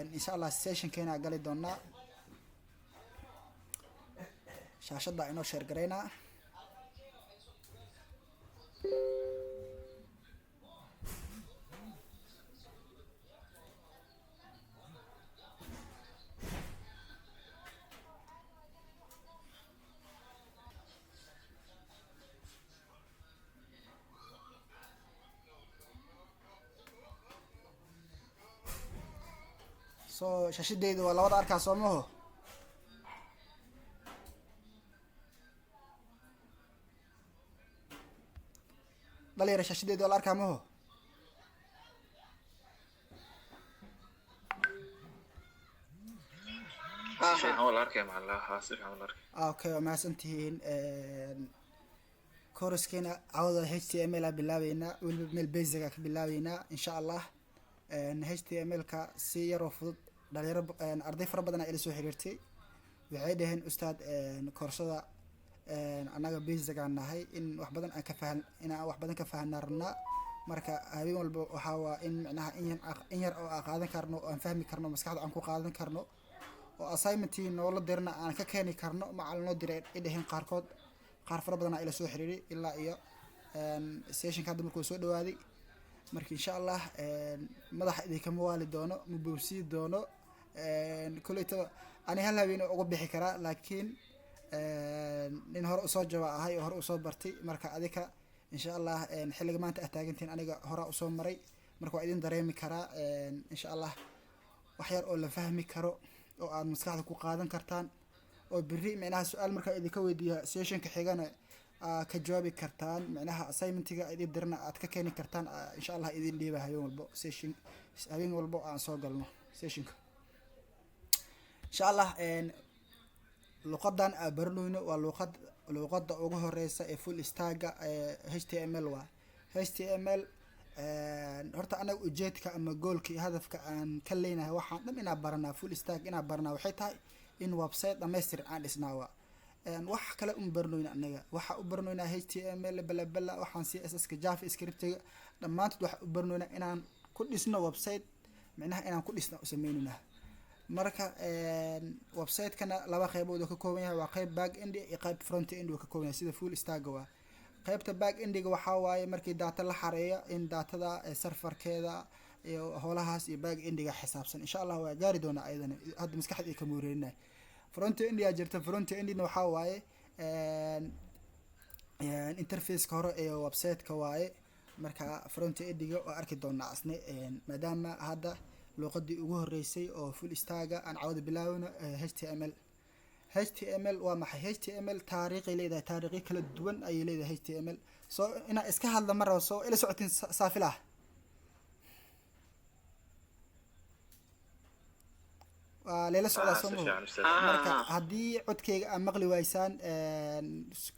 إن شاء الله session كينا قالي دونا شاشة دا إنو شير قرينا so شاشة ديدو ولا وضع أركا صومه دليرة شاشة ديدو ولا أركا مهو سيفان هو الأركي مع الله ها سيفان هو الأركي اوكي ما سنتين كورسكينا عوضة HTML بلاوينا والميل بيزك بلاوينا إن شاء الله HTML كا سير وفض دليرة أرضي فربنا إلى سو حريرتي وعيدهن أستاذ كورسدا أنا بيزك عنا هاي إن واحد بدن أكفهن إن واحد بدن كفهن نارنا marka habeen walba waxa waa in macnaha in yar oo qaadan karno oo aan fahmi karno maskaxda aan ku qaadan karno oo assignmentii noola dirna aan ka keeni karno macallin noo diray idhahin qaarkood qaar fara badan ila soo xiriiray ilaa iyo session ka markuu soo dhawaaday marka insha Allah madax idinka mawaali doono mabowsi doono kuleeto ani hal habeen ugu bixi karaa laakiin nin hore u soo jawaab ahay oo hore u soo bartay marka adika إن شاء الله حلقة ما أنت أحتاجتين أنا هراء صوم مري مركو عيدين دريمي كرا إن شاء الله وحير أول فهمي كرو أو عن مساعدة قادن كرتان أو بري معناها سؤال مركو إذا كودي سيشن كحيجانا كجوابي كرتان معناها assignment تيجا إذا درنا أتككني كرتان إن شاء الله إذا اللي بها يوم البو سيشن هذين والبو عن صوغ لنا سيشن إن شاء الله لقدان برنوينو واللقد luqadda ugu horeysa ee full stack HTML waa HTML horta anaga ujeedka ama goolka iyo hadafka aan ka leenahay waxaan dhan inaan baranaa full stack inaan baranaa waxay tahay in website dhameystiran aan dhisnaa waa wax kale u barnoyna anaga waxa u barnoyna HTML bala waxaan CSS ka JavaScript dhamaantood waxa u barnoyna inaan ku dhisno website macnaha inaan ku dhisno sameeynuna marka website kana laba qaybood oo ka kooban yahay waa qayb back end iyo qayb front end oo ka kooban yahay sida full stack waa qaybta back end ga waxa waaye markii data la xareeyo in datada serverkeeda iyo howlahaas iyo back end ga xisaabsan insha Allah waa gaari doona ayadana hadda maskaxda ka muureynaa front end ya jirta front end waxa waaye interface ka hore ee website ka waaye marka front end ga oo arki doona asne maadaama hadda luqadii ugu horeysay oo full stack aan cawda bilaawno HTML waa maxay HTML taariikhi leedahay taariikhi kala duwan ay leedahay HTML soo ina iska hadla mar soo ila socotin saafilah leela socda soo marka hadii codkayga aan maqli waysaan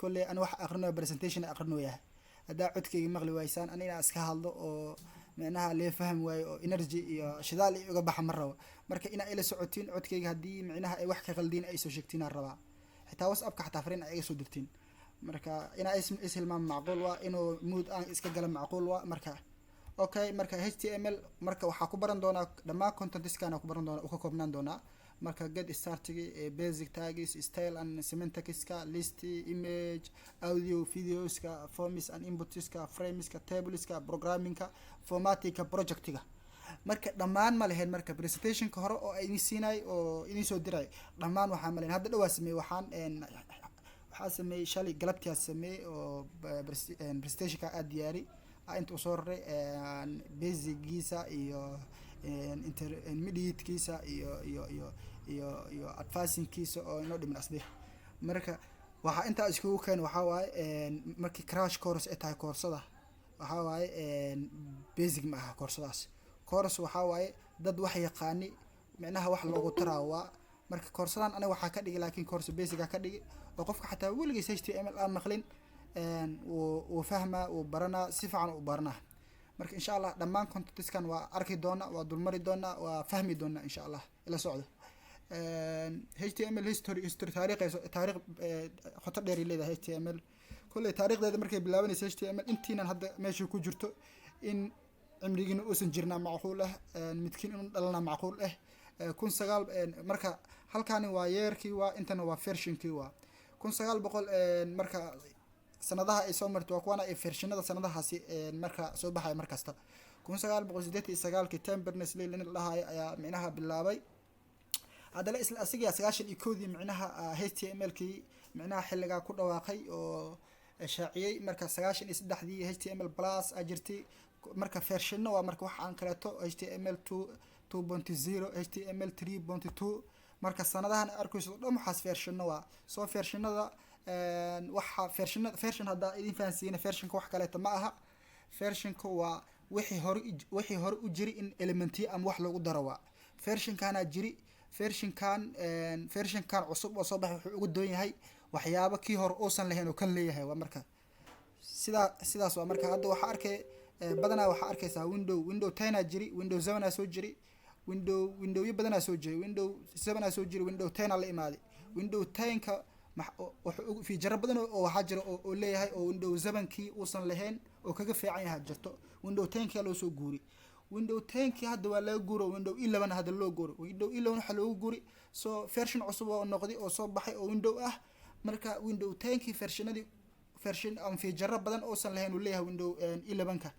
kullee aan wax aqrino presentation aqrino yahay hadaa codkayga maqli waysaan anina iska hadlo oo معناها ليه فهم واي إنرجي يا شذال يقبح مرة مركا إنا إلى سعوتين عدكي هدي معناها أي وحكة غلدين أي سوشكتين الربع حتى وصأبك حتى فرين أي سودرتين مركا إنا اسم ما معقول وإنه مود أن إسك قلم معقول ومركا أوكي مركا HTML مركا وحكو برندونا لما كنت تسكان أكو برندونا أكو برندونا مركا قد ستارتي بيزك تاجز ستايل أن سيمنتكس كا ليست إيميج أوديو فيديوز كا فورمز أن إنبوتس كا فريمز كا تابلز كا بروجرامينج كا فورماتي كا بروجكت كا مركا دمان ما لهن مركا بريزنتيشن كهرو أو إني سيناي أو إني سو دراي دمان وحاملين هذا لو اسمي وحان إن وحاسمي شالي قلبتي اسمي أو بريزنتيشن كا أدياري أنت وصور بيزك جيسا إيو intermediate kiisa iyo advancing kiisa oo inoo dhiman asde marka waxa inta isku keen waxa waaye markii crash course ay tahay koorsada waxa waaye basic ma aha koorsadaas course waxa waaye dad wax yaqaani macnaha wax loogu taraawa marka koorsadan aniga waxa ka dhigi laakiin course basic ka dhigi oo qofka xataa weligiis HTML aan maqlin oo fahma oo barana si fiican u barana marka insha Allah dhamaan contentkan waa arki doona waa dulmari doona waa fahmi doona insha Allah ila socdo HTML history taariikh qoto dheer leedahay HTML kulli taariikhdeeda markay bilaabanayso HTML intiinan hadda meesha ku jirto in cimrigiina uusan jirna macquul ah midkiin inuu dhalana macquul ah kun sagaal marka halkaani waa yeerkii waa intana waa versionkii waa 1900 marka sanadaha ay soo martay waa kuwana ay versionada sanadahaasi marka soo baxay markasta 1989 Tim Berners-Lee la dhahay ayaa micnaha bilaabay hadda isla asiga 91 micnaha HTML-kii micnaha xilliga ku dhawaaqay oo shaaciyay marka 93 HTML+ ajirtay marka version waa marka wax aan kaleeto HTML 2.0 HTML 3.2 marka sanadahan arkayso waxaas version waa soo versionada waxa version hadda idin fahansiina versionka wax kaleeto ma aha versionka waa wixii hore u jiri in elementi ama wax lagu daro waa versionkana jiri versionkan cusub oo soo baxay wuxuu ugu doon yahay waxyaabo kii hore uusan lahayn oo kan leeyahay waa marka sidaas waa marka hadda waxa arkay badanaa waxa arkaysaa window 10 jiri window 7 soo jiri window badanaa soo jiri window 7 soo jiri window 10 la imaaday window 10 ka wuxuu feature badan oo waxa jira oo leeyahay oo window 7 kii uusan lahayn oo kaga fiican yahay jirto window 10 ka loo soo guuri window 10 kii hadda waa laga guuro window 11 hadda loo guuro window 11 waxa loo guuri soo version cusub oo noqday oo soo baxay oo window ah marka window 10 kii version am feature badan oo san lahayn uu leeyahay window 11 ka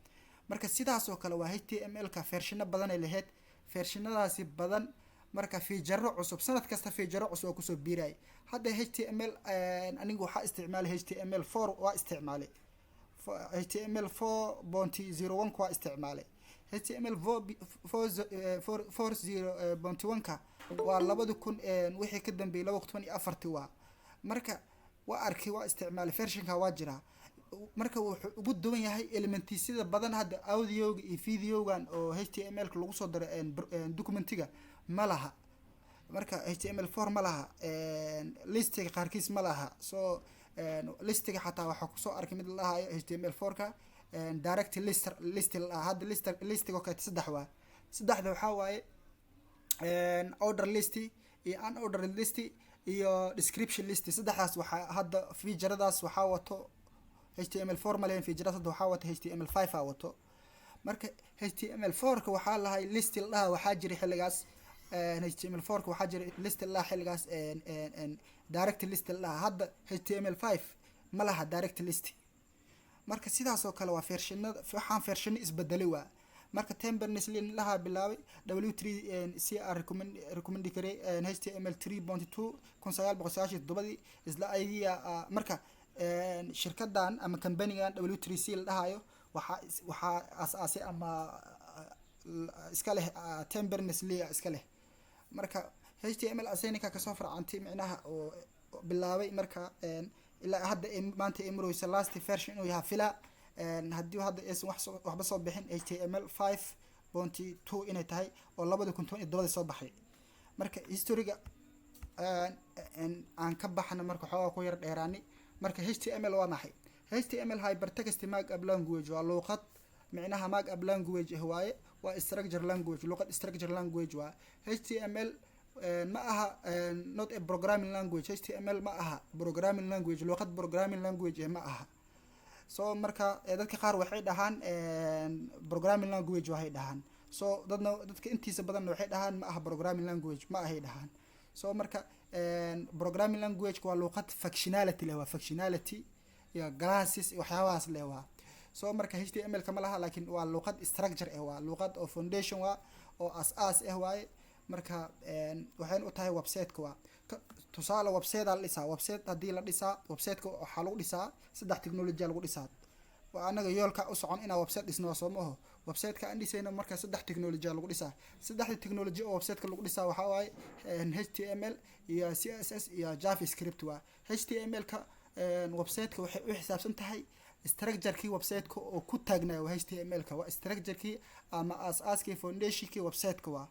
marka sidaas oo kale waa HTML ka version badan ay lahayd versionadaasi badan marka feature cusub sanad kasta feature cusub oo ku soo biiray hadda HTML anigu waxa isticmaalay HTML4 waa isticmaalay HTML 4.01 waa isticmaalay HTML 4.0.1 ka waa 2000 wixii ka dambeeyay 2014 waa marka waa arkay waa isticmaalay versionka waa jira marka wuxuu ugu duwan yahay elementisida badan hadda audioga iyo videogan oo HTML ka lagu soo daray documentiga ma laha marka HTML4 ma laha listiga qaarkiis ma laha soo listiga xataa waxa ku soo arkay mid la lahayo HTML4 ka direct list hadda listiga oo ka saddexda waxa waaye order list iyo unordered list iyo description list saddexdaas waxa hadda featuradaas waxa wato HTML4 ma leen featuradaas hadda waxa wato HTML5 wato marka HTML4 ka waxa lahay list la waxa jira xilligaas HTML4 ka waxa jira list la xilligaas direct list la hadda HTML5 ma laha direct list marka sidaas oo kale waa versionada waxaan version isbedelay waa marka Tim Berners-Lee laha bilaabay W3 CR recommend karay HTML 3.2 1997 isla aydiya marka shirkadan ama company-gan W3C la dhahayo waxa asaasi ama iska leh Tim Berners-Lee iska leh marka HTML asaynika ka soo farcantay micnaha oo bilaabay marka ilaa hadda maanta imroysa last version oo yahay fila haddii hadda aysan waxba soo bixin HTML 5.2 inay tahay oo 2017 soo baxay marka historyga aan ka baxna marka xoogaa ku yar dheeraani marka HTML waa maxay HTML hypertext markup language waa luqad micnaha markup language waaye waa structure language luqad structure language waa HTML ma aha not a programming language HTML ma aha programming language luqad programming language ma aha soo marka dadka qaar waxay dhahaan programming language waxay dhahaan soo dadka intiisa badan waxay dhahaan ma aha programming language ma ahay dhahaan soo marka programming language waa luqad functionality leh waa functionality iyo classes waxyaabahaas leh waa soo marka HTML kama laha laakiin waa luqad structure waa luqad oo foundation waa oo asaas waaye marka waxaan u tahay website-ka waa tusaale website la dhisaa website hadii la dhisaa website-ka waxa lagu dhisaa saddex technology lagu dhisaa waa anaga yoolka u socon ina website dhisno Soomaho website-ka aan dhisayna marka saddex technology lagu dhisaa saddexda technology oo website-ka lagu dhisaa waxa waaye HTML iyo CSS iyo JavaScript waa HTML-ka website-ka waxay u xisaabsan tahay structure-kii website-ka oo ku taagnaa HTML-ka waa structure-kii ama aasaaskii foundation-kii website-ka waa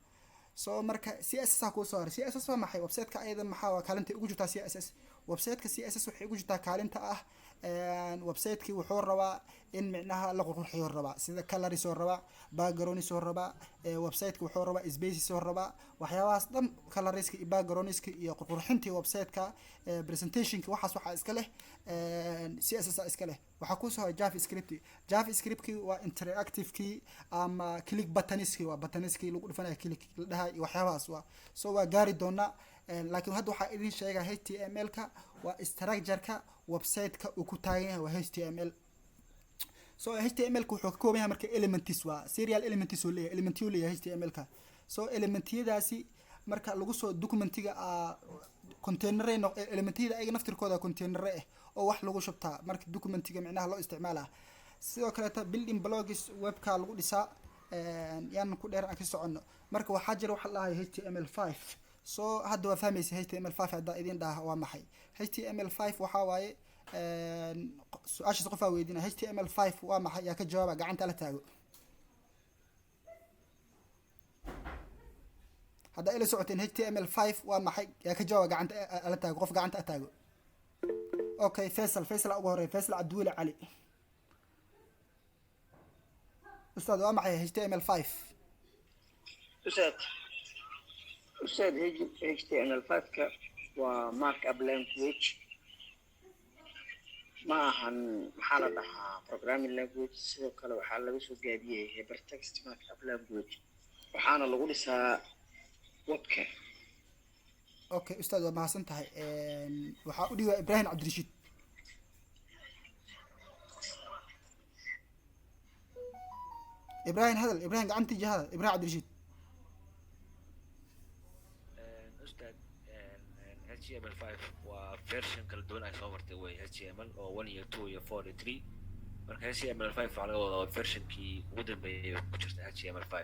soo marka CSS ku soo CSS waa maxay website-ka ayada maxaa waa kaalinta ugu jirta CSS website-ka CSS waxay ugu jirtaa kaalinta ah website-kii wuxuu rabaa in micnaha la qurxiyo rabaa sida colours oo rabaa backgrounds oo rabaa website-ka wuxuu rabaa spaces oo rabaa waxyaabahaas dhan colorska iyo backgroundska iyo qurxintii website-ka presentationka waxaas waxa iska leh CSS iska leh waxa ku soo JavaScript waa interactive key ama click buttonski waa buttonski lagu dhufanayo click la dhahay waxyaabahaas waa soo waa gaari doona laakiin hadda waxa idin sheega HTML-ka waa structure-ka website-ka uu ku taagan yahay waa HTML so HTML-ku wuxuu ka kooban yahay marka elements waa serial elements oo leeyahay elementiyo leeyahay HTML-ka so elementiyadaasi marka lagu soo documentiga container elementiyada ay naftirkooda container oo wax lagu shubtaa marka documentiga micnaha loo isticmaalaa sidoo kale ta building blocks webka lagu dhisaa yaan ku dheer aan ka socono marka waxa jira waxa la yahay HTML5 so hadda waa fahmaysa HTML5 hadda idin dhaha waa maxay HTML5 waxa waaye su'aasha qof weydiina HTML5 waa maxay yaa ka jawaaba gacanta la taago hadda ila socoteen HTML5 waa maxay yaa ka jawaaba gacanta la taago qof gacanta taago okay Faisal ugu horeey Faisal Abdulle Ali ustaad waa maxay HTML5 ustaad HTML5 ka waa markup language ما هن حالة ده programming language سو كله وحالة بس وجابيه hypertext markup language وحنا اللي قولي سا وبك أوكي أستاذ ما حسنتها وحاولي إبراهيم عبد الرشيد إبراهيم قاعد تيجي هذا إبراهيم عبد الرشيد أستاذ HTML5 وفيرشن كلا دوون أي صورت ويا HTML أو 1 year 2 year 4 year 3 مركز HTML5 على وضع فيرشن كي ودن بيكتشرت HTML5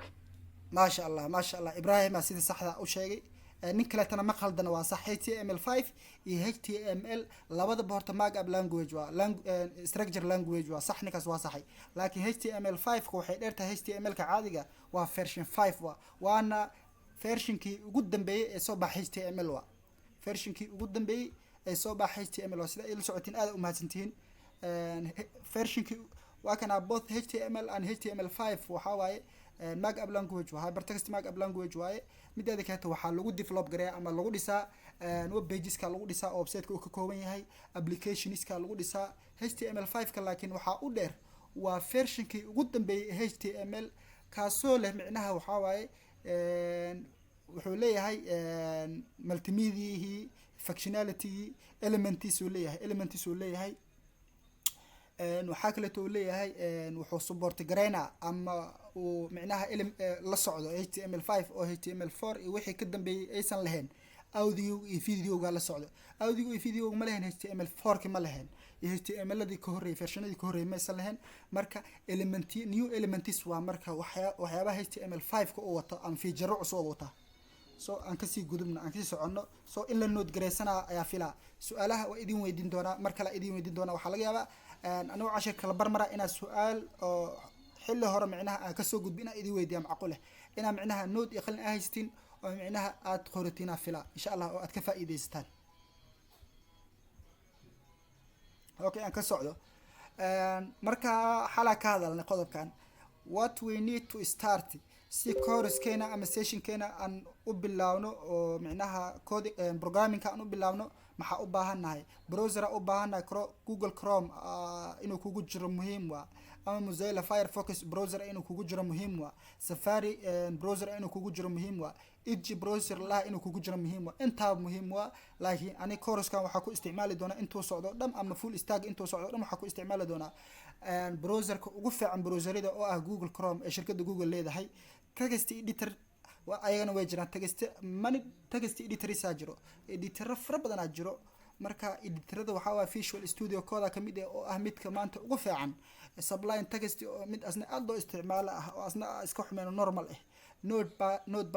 ما شاء الله إبراهيم سيد صح أو شيء نكلة أنا ما خلدنا واصح HTML5 HTML لابد بورت ماج أب language structure language وصح نكاس واصحي لكن HTML5 هو حيدرتها HTML كعادة وفيرشن 5 وأنا فيرشن كي قدام بي صباح HTML فيرشن كي قدام بي صباح HTML وسيدا إلى ساعتين هذا ومهتنتين فيرشن كي وكان both HTML and HTML5 وحواي ماج أب language وهايبرتكست ماج أب language واي مدة ذيك waxaa lagu develop gareeyaa ama lagu dhisaa web pages ka lagu dhisaa website ka uu ka kooban yahay applications ka lagu dhisaa HTML5 ka laakiin waxa uu dheer waa version kii ugu dambeeyay HTML kaasoo leh micnaha waxa waaye wuxuu leeyahay multimedia functionality elements uu leeyahay waxaa kale oo leeyahay wuxuu support gareynaa ama uu micnaha la socdo HTML5 oo HTML4 iyo wixii ka dambeeyay aysan lahayn audio iyo video la socdo audio iyo video ma lahayn HTML4 ka ma lahayn HTML-adii ka horeeyay versionadii ka horeeyay ma aysan lahayn marka new elements waa marka waxyaabaha HTML5 ka uu wato aan feature cusub wata so aan kasii gudubna aan kasii socono so in la note gareysana ayaa filaa su'aalaha waa idin weydiin doonaa mar kale idin weydiin doonaa waxaa laga yaabaa أنا عشان كلا برمرة إن السؤال حل هرم معناها كسوق بينا إذا ويدي معقولة إن معناها نود يخلنا أهستين ومعناها أدخلتنا فلا إن شاء الله أتكفى إذا استان أوكي أنا كسوعده مركا حالك هذا اللي قدر كان what we need to start سي كورس كنا أما سيشن كنا أن أبلاونه ومعناها كود programming كأن أبلاونه maxaa u baahannahay browser u baahannahay Google Chrome inuu kugu jiro muhiim waa ama Mozilla Firefox browser inuu kugu jiro muhiim waa Safari browser inuu kugu jiro muhiim waa Edge browser la inuu kugu jiro muhiim waa inta muhiim waa laakiin ani course-kan waxa ku isticmaali doona intuu socdo dham ama full stack intuu socdo dham waxa ku isticmaali doona browser-ka ugu fiican browserida oo ah Google Chrome ee shirkadda Google leedahay text editor ayagana way jiraan text editor jiro editor fara badan jiro marka editorada waxa waa Visual Studio Code kamid ah oo ah midka maanta ugu fiican Sublime Text oo mid asna aad loo isticmaalo ah oo asna iska xumeeno normal ah Node++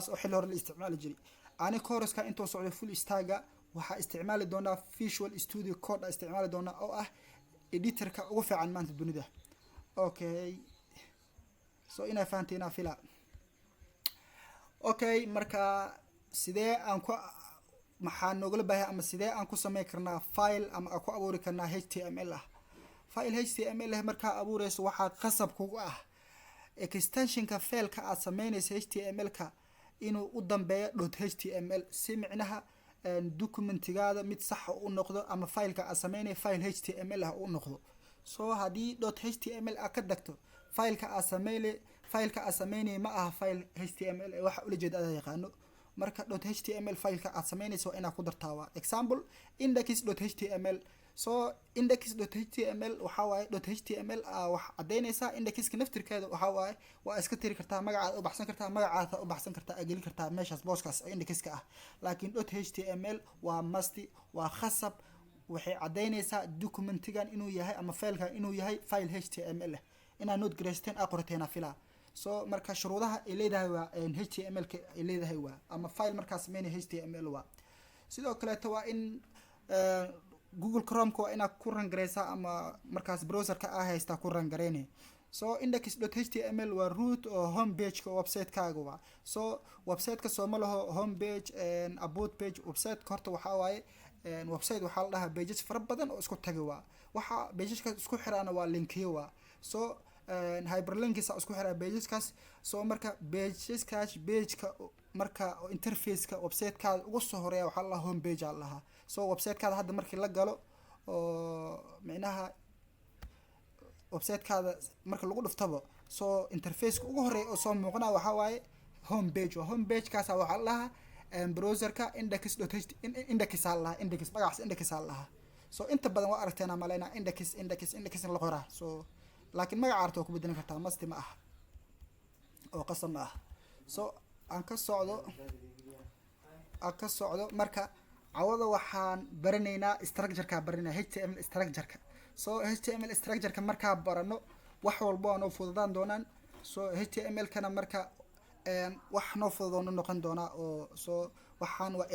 oo xil hore la isticmaali jiray ani course-ka intuu socdo full stack waxa isticmaali doona Visual Studio Code isticmaali doona oo ah editorka ugu fiican maanta dunida okay so ina fahanteena fila okay marka sidee aan ku maxaa noogala baahay ama sidee aan ku sameyn karnaa file ama aan ku abuuri karnaa html ah. file html ah markaa abuureyso waxaa qasab kugu ah extensionka failka aad sameynayso html-ka inuu u dambeeyo .html si micnaha documentigaada mid sax u noqdo ama fileka aad sameynay file html ah u noqdo. so haddii .html aad ka dagto fileka aad sameynay ma aha file html waxa ula jeeda aad yaqaano. marka .html fileka aad sameynayso waa inaad ku dartaa waa example index.html. so index.html waxa waaye .html wax cadeynaysa indexka naftirkeeda waxa waaye waa iska tiri kartaa magacaada u baxsan kartaa magacaada u baxsan kartaa gelin kartaa meeshaas booskaas indexka ah. laakiin .html waa must waa khasab waxay cadeynaysaa documentigan inuu yahay ama filekan inuu yahay file html inaa node graysteen aa qorateena filaa. so marka shuruudaha ay leedahay waa html ka ay leedahay waa ama file markaas sameynay html waa. sidoo kale waa in Google Chrome waa inaad ku rangareysaa ama markaas browserka aa haystaa ku rangareynay. so index.html waa root oo home page ka website-kaaga waa. so website-ka soo ma laho home page about page website-ka horta waxa waaye website waxaa la dhahaa pages fara badan oo isku tagay waa. waxa pageska isku xiraana waa linkiyo waa. so hyperlinks isku xiraa pageskaas. so marka pageskaas pageka marka interface-ka website-kaada ugu soo horeeya waxa la home page aa lahaa. so website-kaada hadda markii la galo oo micnaha website-kaada marka lagu dhuftabo so interface-ka ugu horeeya oo soo muuqanaa waxa waaye home page. home page-kaas waxa la lahaa browserka index aa lahaa index magacaas index aa lahaa. so inta badan waa aragteena maleyna index la qoraa. so laakiin magaca arto ku bedelan kartaa masti ma aha oo qasam ah. so aan ka socdo marka cawada waxaan baranaynaa structure-ka baranaynaa html structure-ka. so html structure-ka markaa barano wax walba waa noo fududaan doonaan. so html-kana marka wax noo fududoon noqon doonaa oo so waxaan waa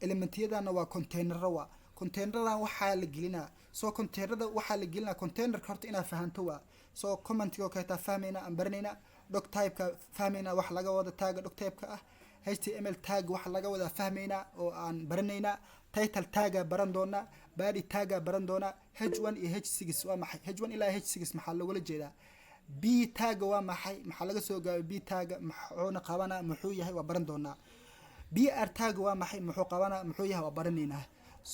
elementiyadana waa containero waa. containeradan waxaa la gelinaa so containerada waxaa la gelinaa containerka horta inaad fahanto waa. so commentigo kaleetaa fahmayna aan baranayna doc type-ka fahmayna wax laga wada taaga doc type-ka ah. html tag wax laga wada fahmayna oo aan baranayna. title tag baran doona body tag baran doona. h1 iyo h6 waa maxay h1 ilaa h6 maxaa loola jeedaa. b tag waa maxay maxaa laga soo gaabay b tag muxuuna qabanaa muxuu yahay waa baran doonaa. br tag waa maxay muxuu qabanaa muxuu yahay waa baranaynaa.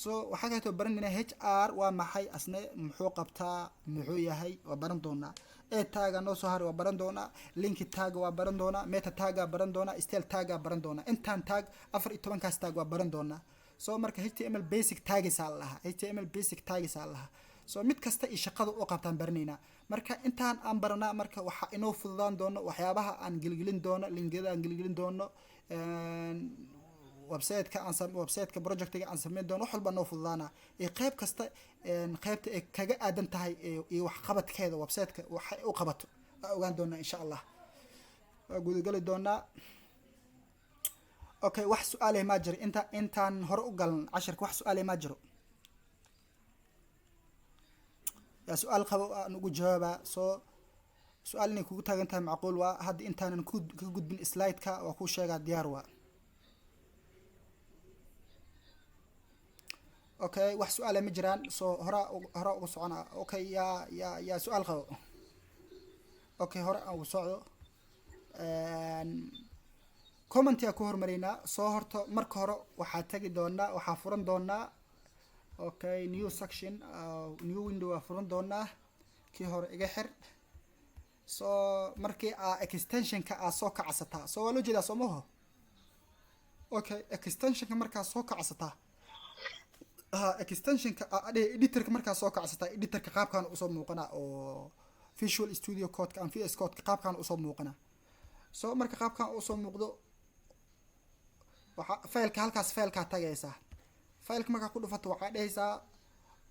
so waxaa kaleeto baranaynaa hr waa maxay asna muxuu qabtaa muxuu yahay waa baran doonaa. a tag noo soo haray waa baran doonaa. link tag waa baran doonaa. meta tag baran doonaa. style tag baran doonaa. intaan tag 14 kaas tag waa baran doonaa. so marka html basic tags aa lahaa html basic tags aa lahaa. so mid kasta iyo shaqada u qabtaan baranaynaa. marka intaan aan baranaa marka waxa inoo fududaan doono waxyaabaha aan gelgelin doono linkada aan gelgelin doono website-ka project-ga aan sameyn doono wax walba noo fududaana ee qayb kasta qaybta ay kaga aadan tahay iyo wax qabadkeeda website-ka waxa u qabato ogaan doonaa insha Allah. gudagali doonaa. okay wax su'aal ma jiro intaan hore u galan casharka wax su'aal ma jiro. yaa su'aal qabo aan ugu jawaaba. so su'aal inay kugu taagan tahay macquul waa hadda intaanan ka gudbin slide-ka waa ku sheegaa diyaar waa. okay wax su'aal ma jiraan. so hora ugu socona. okay ya su'aal qabo. okay hora ugu socdo. comment ya ku hormarina. soo horto marka hore waxaa tagi doonaa waxaa furan doonaa okay new section new window waa furan doonaa kii hore iga xir. so markii extension-ka soo kacsataa so waa loo jeedaa soo maho. okay extension-ka markaa soo kacsataa extension-ka editor-ka markaa soo kacsataa editor-ka qaabkan usoo muuqana oo Visual Studio Code-ka aan VS Code-ka qaabkan usoo muuqana. so marka qaabkan usoo muuqdo waxa faylka halkaas faylka tagaysaa. faylka markaa ku dhufato waxaa dhahaysaa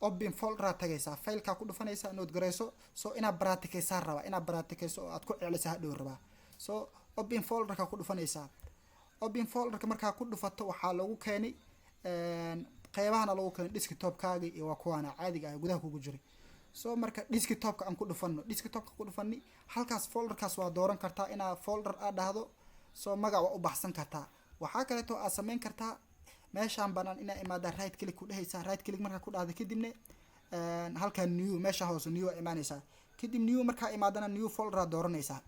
open folder tagaysaa. faylka ku dhufanaysaa node gareyso. so inaad practice raba inaad practice oo aad ku celisaa hadhow raba. so open folder-ka ku dhufanaysaa. open folder-ka markaa ku dhufato waxaa lagu keenay qaybahana lagu keenay desktop-kaaga iyo waa kuwana caadiga ah gudaha kugu jiray. so marka desktop-ka aan ku dhufano desktop-ka ku dhufani halkaas folder-kaas waa dooran kartaa inaa folder aad dhahdo. so magac waa u baxsan kartaa. waxaa kale oo aad sameyn kartaa meeshaan banaan inaa imaada right click ku dhehaysaa, right click markaa ku dhahda kadibna halkan new meesha hoose new imaanaysaa, kadib new markaa imaadana new folder dooranaysaa,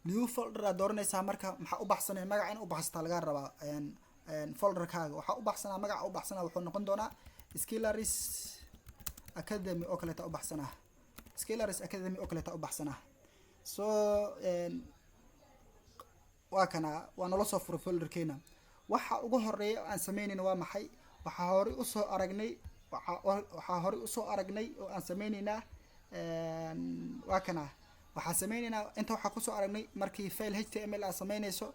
new folder dooranaysaa. marka maxaa u baxsanay magaca in u baxsata laga rabaa folderkaaga. waxaa u baxsanaa magaca u baxsanaa wuxuu noqon doonaa Skilleris Academy oo kaleeta u baxsanaa, Skilleris Academy oo kaleeta u baxsanaa. so waa kana waa nala soo furay folderkeena. waxa ugu horeeya aan sameynayna waa maxay? waxaa hore usoo aragnay oo aan sameynaynaa waa kana waxaa sameynaynaa inta waxaa kusoo aragnay markii file html aad sameynayso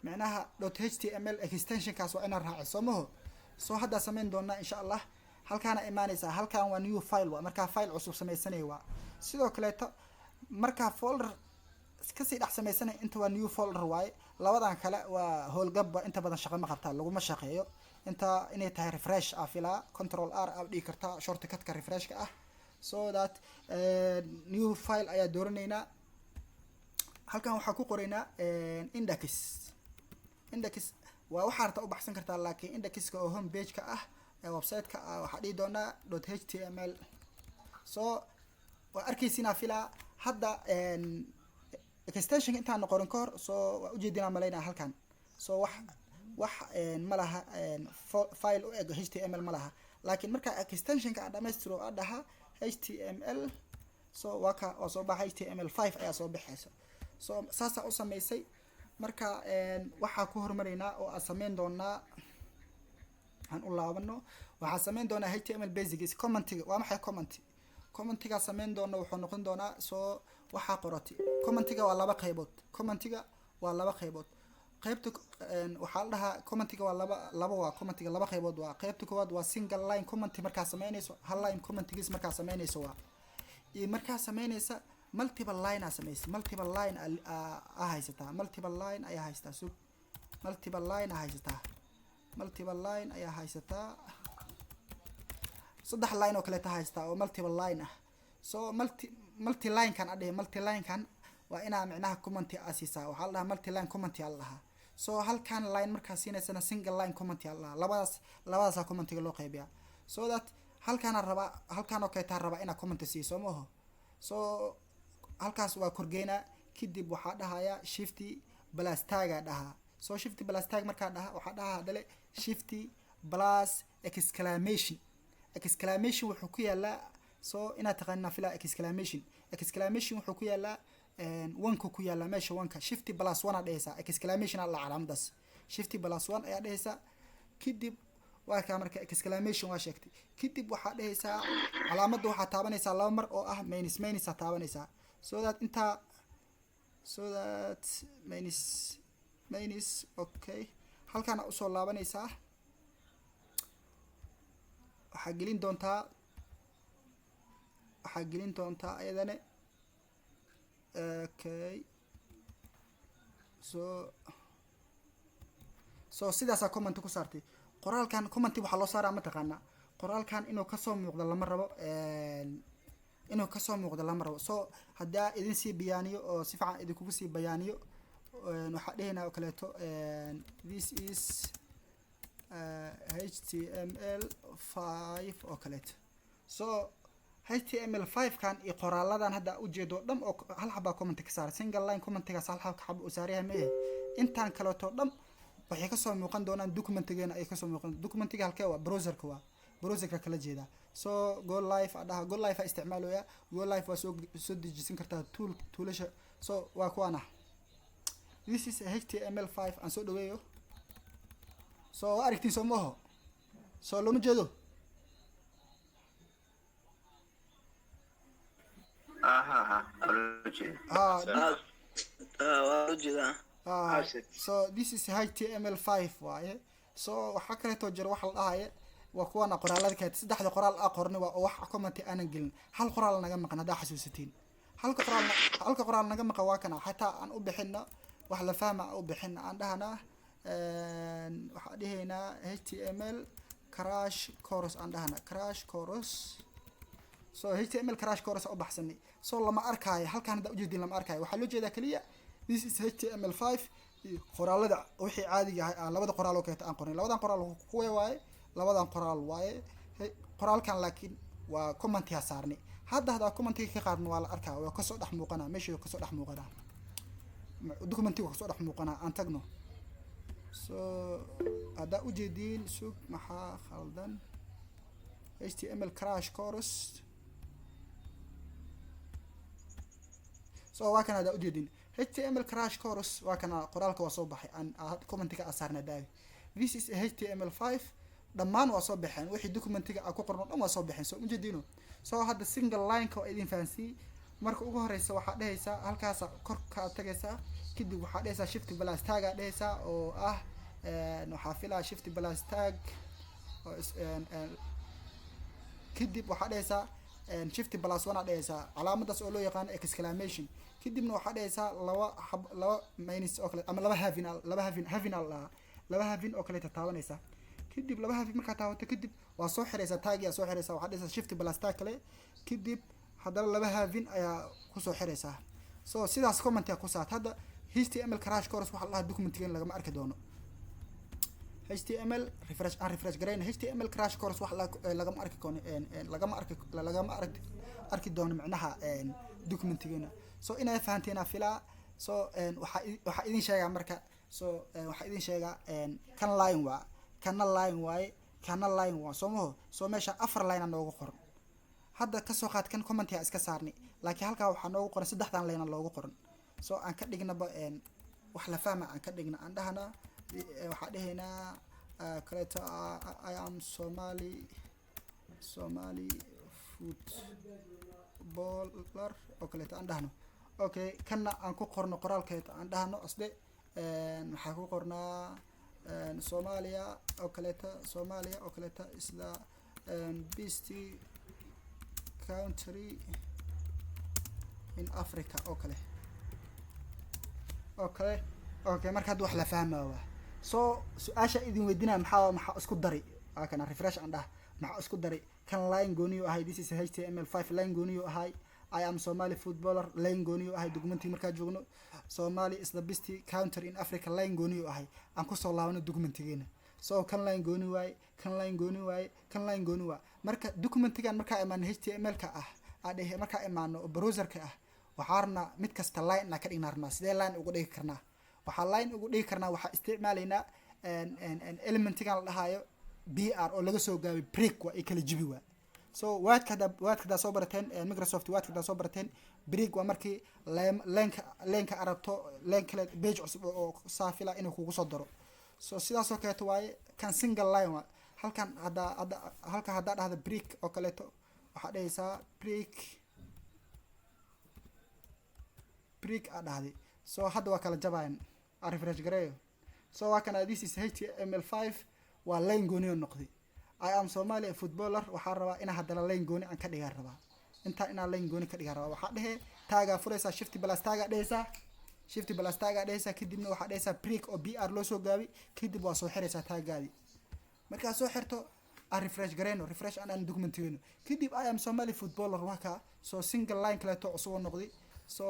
macnaha .html extensionkaas waa inaan raaciso maho. soo hadda sameyn doonaa insha allah. halkaana imaanaysaa, halkaan waa new file waa markaa file cusub sameysanay waa. sidoo kaleeto markaa folder kasii dhex sameysanay inta waa new folder waaye. labadan kale waa howlgabba inta badan shaqo ma qabtaa, laguma shaqeeyo. inta inay tahay refresh ah filaa control r aad dhigi kartaa shortcutka refreshka ah. so that new file ayaa dooranaynaa. halkan waxaa ku qoraynaa index waa waxaa rabta u baxsan kartaa, laakiin indexka oo home page ka ah ee website-ka ah waxaa dhihi doonaa .html. so waa arkaysinaa filaa hadda extension intaan qorin ka hor. so waa ujeedinaa malaynaa halkan. so wax ma laha file u eg html ma laha, laakiin markaa extensionka aan dhamaystiro aan dhaha html. so waa ka oo soo baxa html5 ayaa soo baxaysa. so saasaa u sameysay. marka waxaa ku hormaraynaa oo aan sameyn doonaa, aan u laabano waxaa sameyn doonaa html basics. commentiga waa maxay? commentiga sameyn doona wuxuu noqon doonaa. so waxaa qoratay commentiga waa laba qaybood. qaybta waxaa la dhahaa commentiga waa laba waa commentiga laba qaybood waa. qaybta koowaad waa single line comment markaa sameynayso, hal line commentigiis markaa sameynayso waa. iyo markaa sameynaysa multiple line sameysay, multiple line haysataa, multiple line ayaa haysataa. so multiple line ayaa haysataa, saddex line oo kale ta haysataa oo multiple line ah. so multi line kan adhe multi line kan waa inaa micnaha comment asiisa. waxaa la dhahaa multi line comment yaa la dhahaa. so halkan line markaa siinaysana single line comment yaa la dhahaa. labadaas commentiga loo qaybiyaa. so that halkaan oo kale taa raba inaa comment siiso maaho. so halkaas waa korgeynaa, kadib waxaa dhahaya shifty plus tag dhahaa. so shifty plus tag markaa dhaha waxaa dhahaa dhale shifty plus exclamation wuxuu ku yaalaa. so inaad taqaanina filaa exclamation wuxuu ku yaalaa wanka ku yaalaa meesha wanka. shifty plus 1 aad dhehaysaa, exclamation alla calaamadaas shifty plus 1 ayaa dhehaysaa. kadib waa kaa marka exclamation waa sheegtay. kadib waxaa dhehaysaa calaamadda waxaa taabanaysaa laba mar oo ah minus aad taabanaysaa. so that minus okay. halkaana usoo laabanaysaa, waxaa gelin doontaa ayadane okay. so sidaasaa comment ku saartay. qoraalkan comment waxaa loo saaraa mataqaanaa, qoraalkan inuu kasoo muuqdo lama rabo. so haddaa idin sii bayaaniyo oo si fiican idinkugu sii bayaaniyo waxaa dhehaynaa oo kaleeto this is html5 oo kaleeto. so html5 kan iyo qoraaladan hadda ujeedo dham oo hal xabaa comment ka saaray, single line commentigaas hal xab u saaraya mee. intaan kaleeto dham waxay kasoo muuqan doonaan documentigeena ay kasoo muuqan. documentiga halkee waa? browserka kala jeeda. so go live adhaha go live isticmaalaya. go live waa soo dejisan kartaa tuulasha. so waa kuwana this is html5 aan soo dhaweeyo. so waa aragtiin soo maaho? so looma jeedo so this is html5 waaye. so waxaa kaleeto jiro waxa la dhahaye waa kuwana qoraalada kaad saddexda qoraal qorni waa wax comment aanan gelin. hal qoraal naga maqan hadaa xasuusatiin. halka qoraal naga maqan waa kana xataa aan u bixino wax la fahma u bixin aan dhahana waxaa dhihaynaa html crash course aan dhahana crash course. so html crash course u baxsanay. so lama arkaayo halkaan hadda ujeedin lama arkaayo. waxaa loo jeedaa kaliya this is html5 qoraalada wixii caadiga ah aan labada qoraal oo kale aan qornay labadan qoraal kuwee waaye labadan qoraal waaye qoraalkan laakiin waa commentiga saarnay hadda commentiga ka qaadno waa la arkaa waa kasoo dhex muuqanaa meeshii kasoo dhex muuqanaa documentiga kasoo dhex muuqanaa aan tagno so haddaa ujeediin sug maxaa khaldan html crash course so waa kan haddaa ujeediin html crash course waa kana qoraalka waa soo baxay aan commentiga aan saarnay daagi this is html5 dhammaan waa soo baxeen wixii documentiga aan ku qorno dhan waa soo baxeen soo ujeediino so hadda single line-ka waa idin fahansiiyey marka ugu horeysa waxaa dhehaysaa halkaasa korka tagaysaa kadib waxaa dhehaysaa shift plus tag aa dhehaysaa oo ah waxaa filaa shift plus tag kadib waxaa dhehaysaa shift plus one aa dhehaysaa calaamadaas oo loo yaqaano exclamation kadibna waxaa dhehaysaa laba minus oo kale ama laba havin laba havin oo kale taabanaysaa kadib laba havin markaa taabato kadib waa soo xiraysaa taagia soo xiraysaa waxaa dhehaysaa shift plus tag kale kadib haddana laba havin ayaa kusoo xiraysaa so sidaas commentiga ku saat hadda html crash course waxaa lahaa documentigan lagama arki doono html refresh garayn html crash course wax lagama arki doono micnaha documentigana so inay fahanteena filaa so waxaa idin sheegaa marka so waxaa idin sheegaa kan line waa kana line waaye kana line waa soo maho so meesha 4 line noogu qoran hadda kasoo qaad kan commentiga iska saarnay laakiin halkaa waxaa noogu qoran 3 line loogu qoran so aan ka dhignaba wax la fahma aan ka dhigna aan dhahana waxaa dhahaynaa kaleeto I am Somali footballer oo kaleeto aan dhahno okay kana aan ku qorno qoraalkeeto aan dhahno asde maxaa ku qornaa Soomaaliya oo kaleeto isla best country in Africa oo kale okay marka hadda wax la fahmaa so su-aasha idin weydiinaya maxaa isku dari waa kana refresh aan dhah maxaa isku dari kan line gooniyo ahay this is html5 line gooniyo ahay I am Somali footballer line gooniyo ahay documenti markaa joogno Somali is the best country in Africa line gooniyo ahay aan kusoo laabano documentigeena so kan line gooni waay kan line gooni waay kan line gooni waa marka documentigan markaa imaano html-ka ah adhe markaa imaano browserka ah waxaa rabnaa mid kasta line na ka dhignaa rabnaa sidee line ugu dhigi karnaa waxaa line ugu dhigi karnaa waxaa isticmaalaynaa elementigan la dhahaayo br oo laga soo gaabay break waa ay kala jibi waa so waadka hadaa soo barateen Microsoft waadka hadaa soo barateen break waa markii leenka arabto leen kale page cusub oo saafila inuu kugu soo daro so sidaas oo kaleeto waaye kan single line waa halkan hadaa dhahda break oo kaleeto waxaa dhahaysaa break aa dhahday so hadda waa kala jabayan refresh gareeyo so waa kana this is html5 waa line gooni oo noqday I am Somali footballer waxaa rabaa inaa haddana line gooni aan ka dhigaa rabaa intaa inaa line gooni ka dhigaa rabaa waxaa dhehe taagaa furaysaa shift plus taagaa dhehaysaa kadibna waxaa dhehaysaa break oo br loo soo gaabay kadib waa soo xiraysaa taagaadii markaa soo xirto refresh gareyno refresh aan documentigeeno kadib I am Somali footballer waa kaa so single line kaleeto cusub noqday so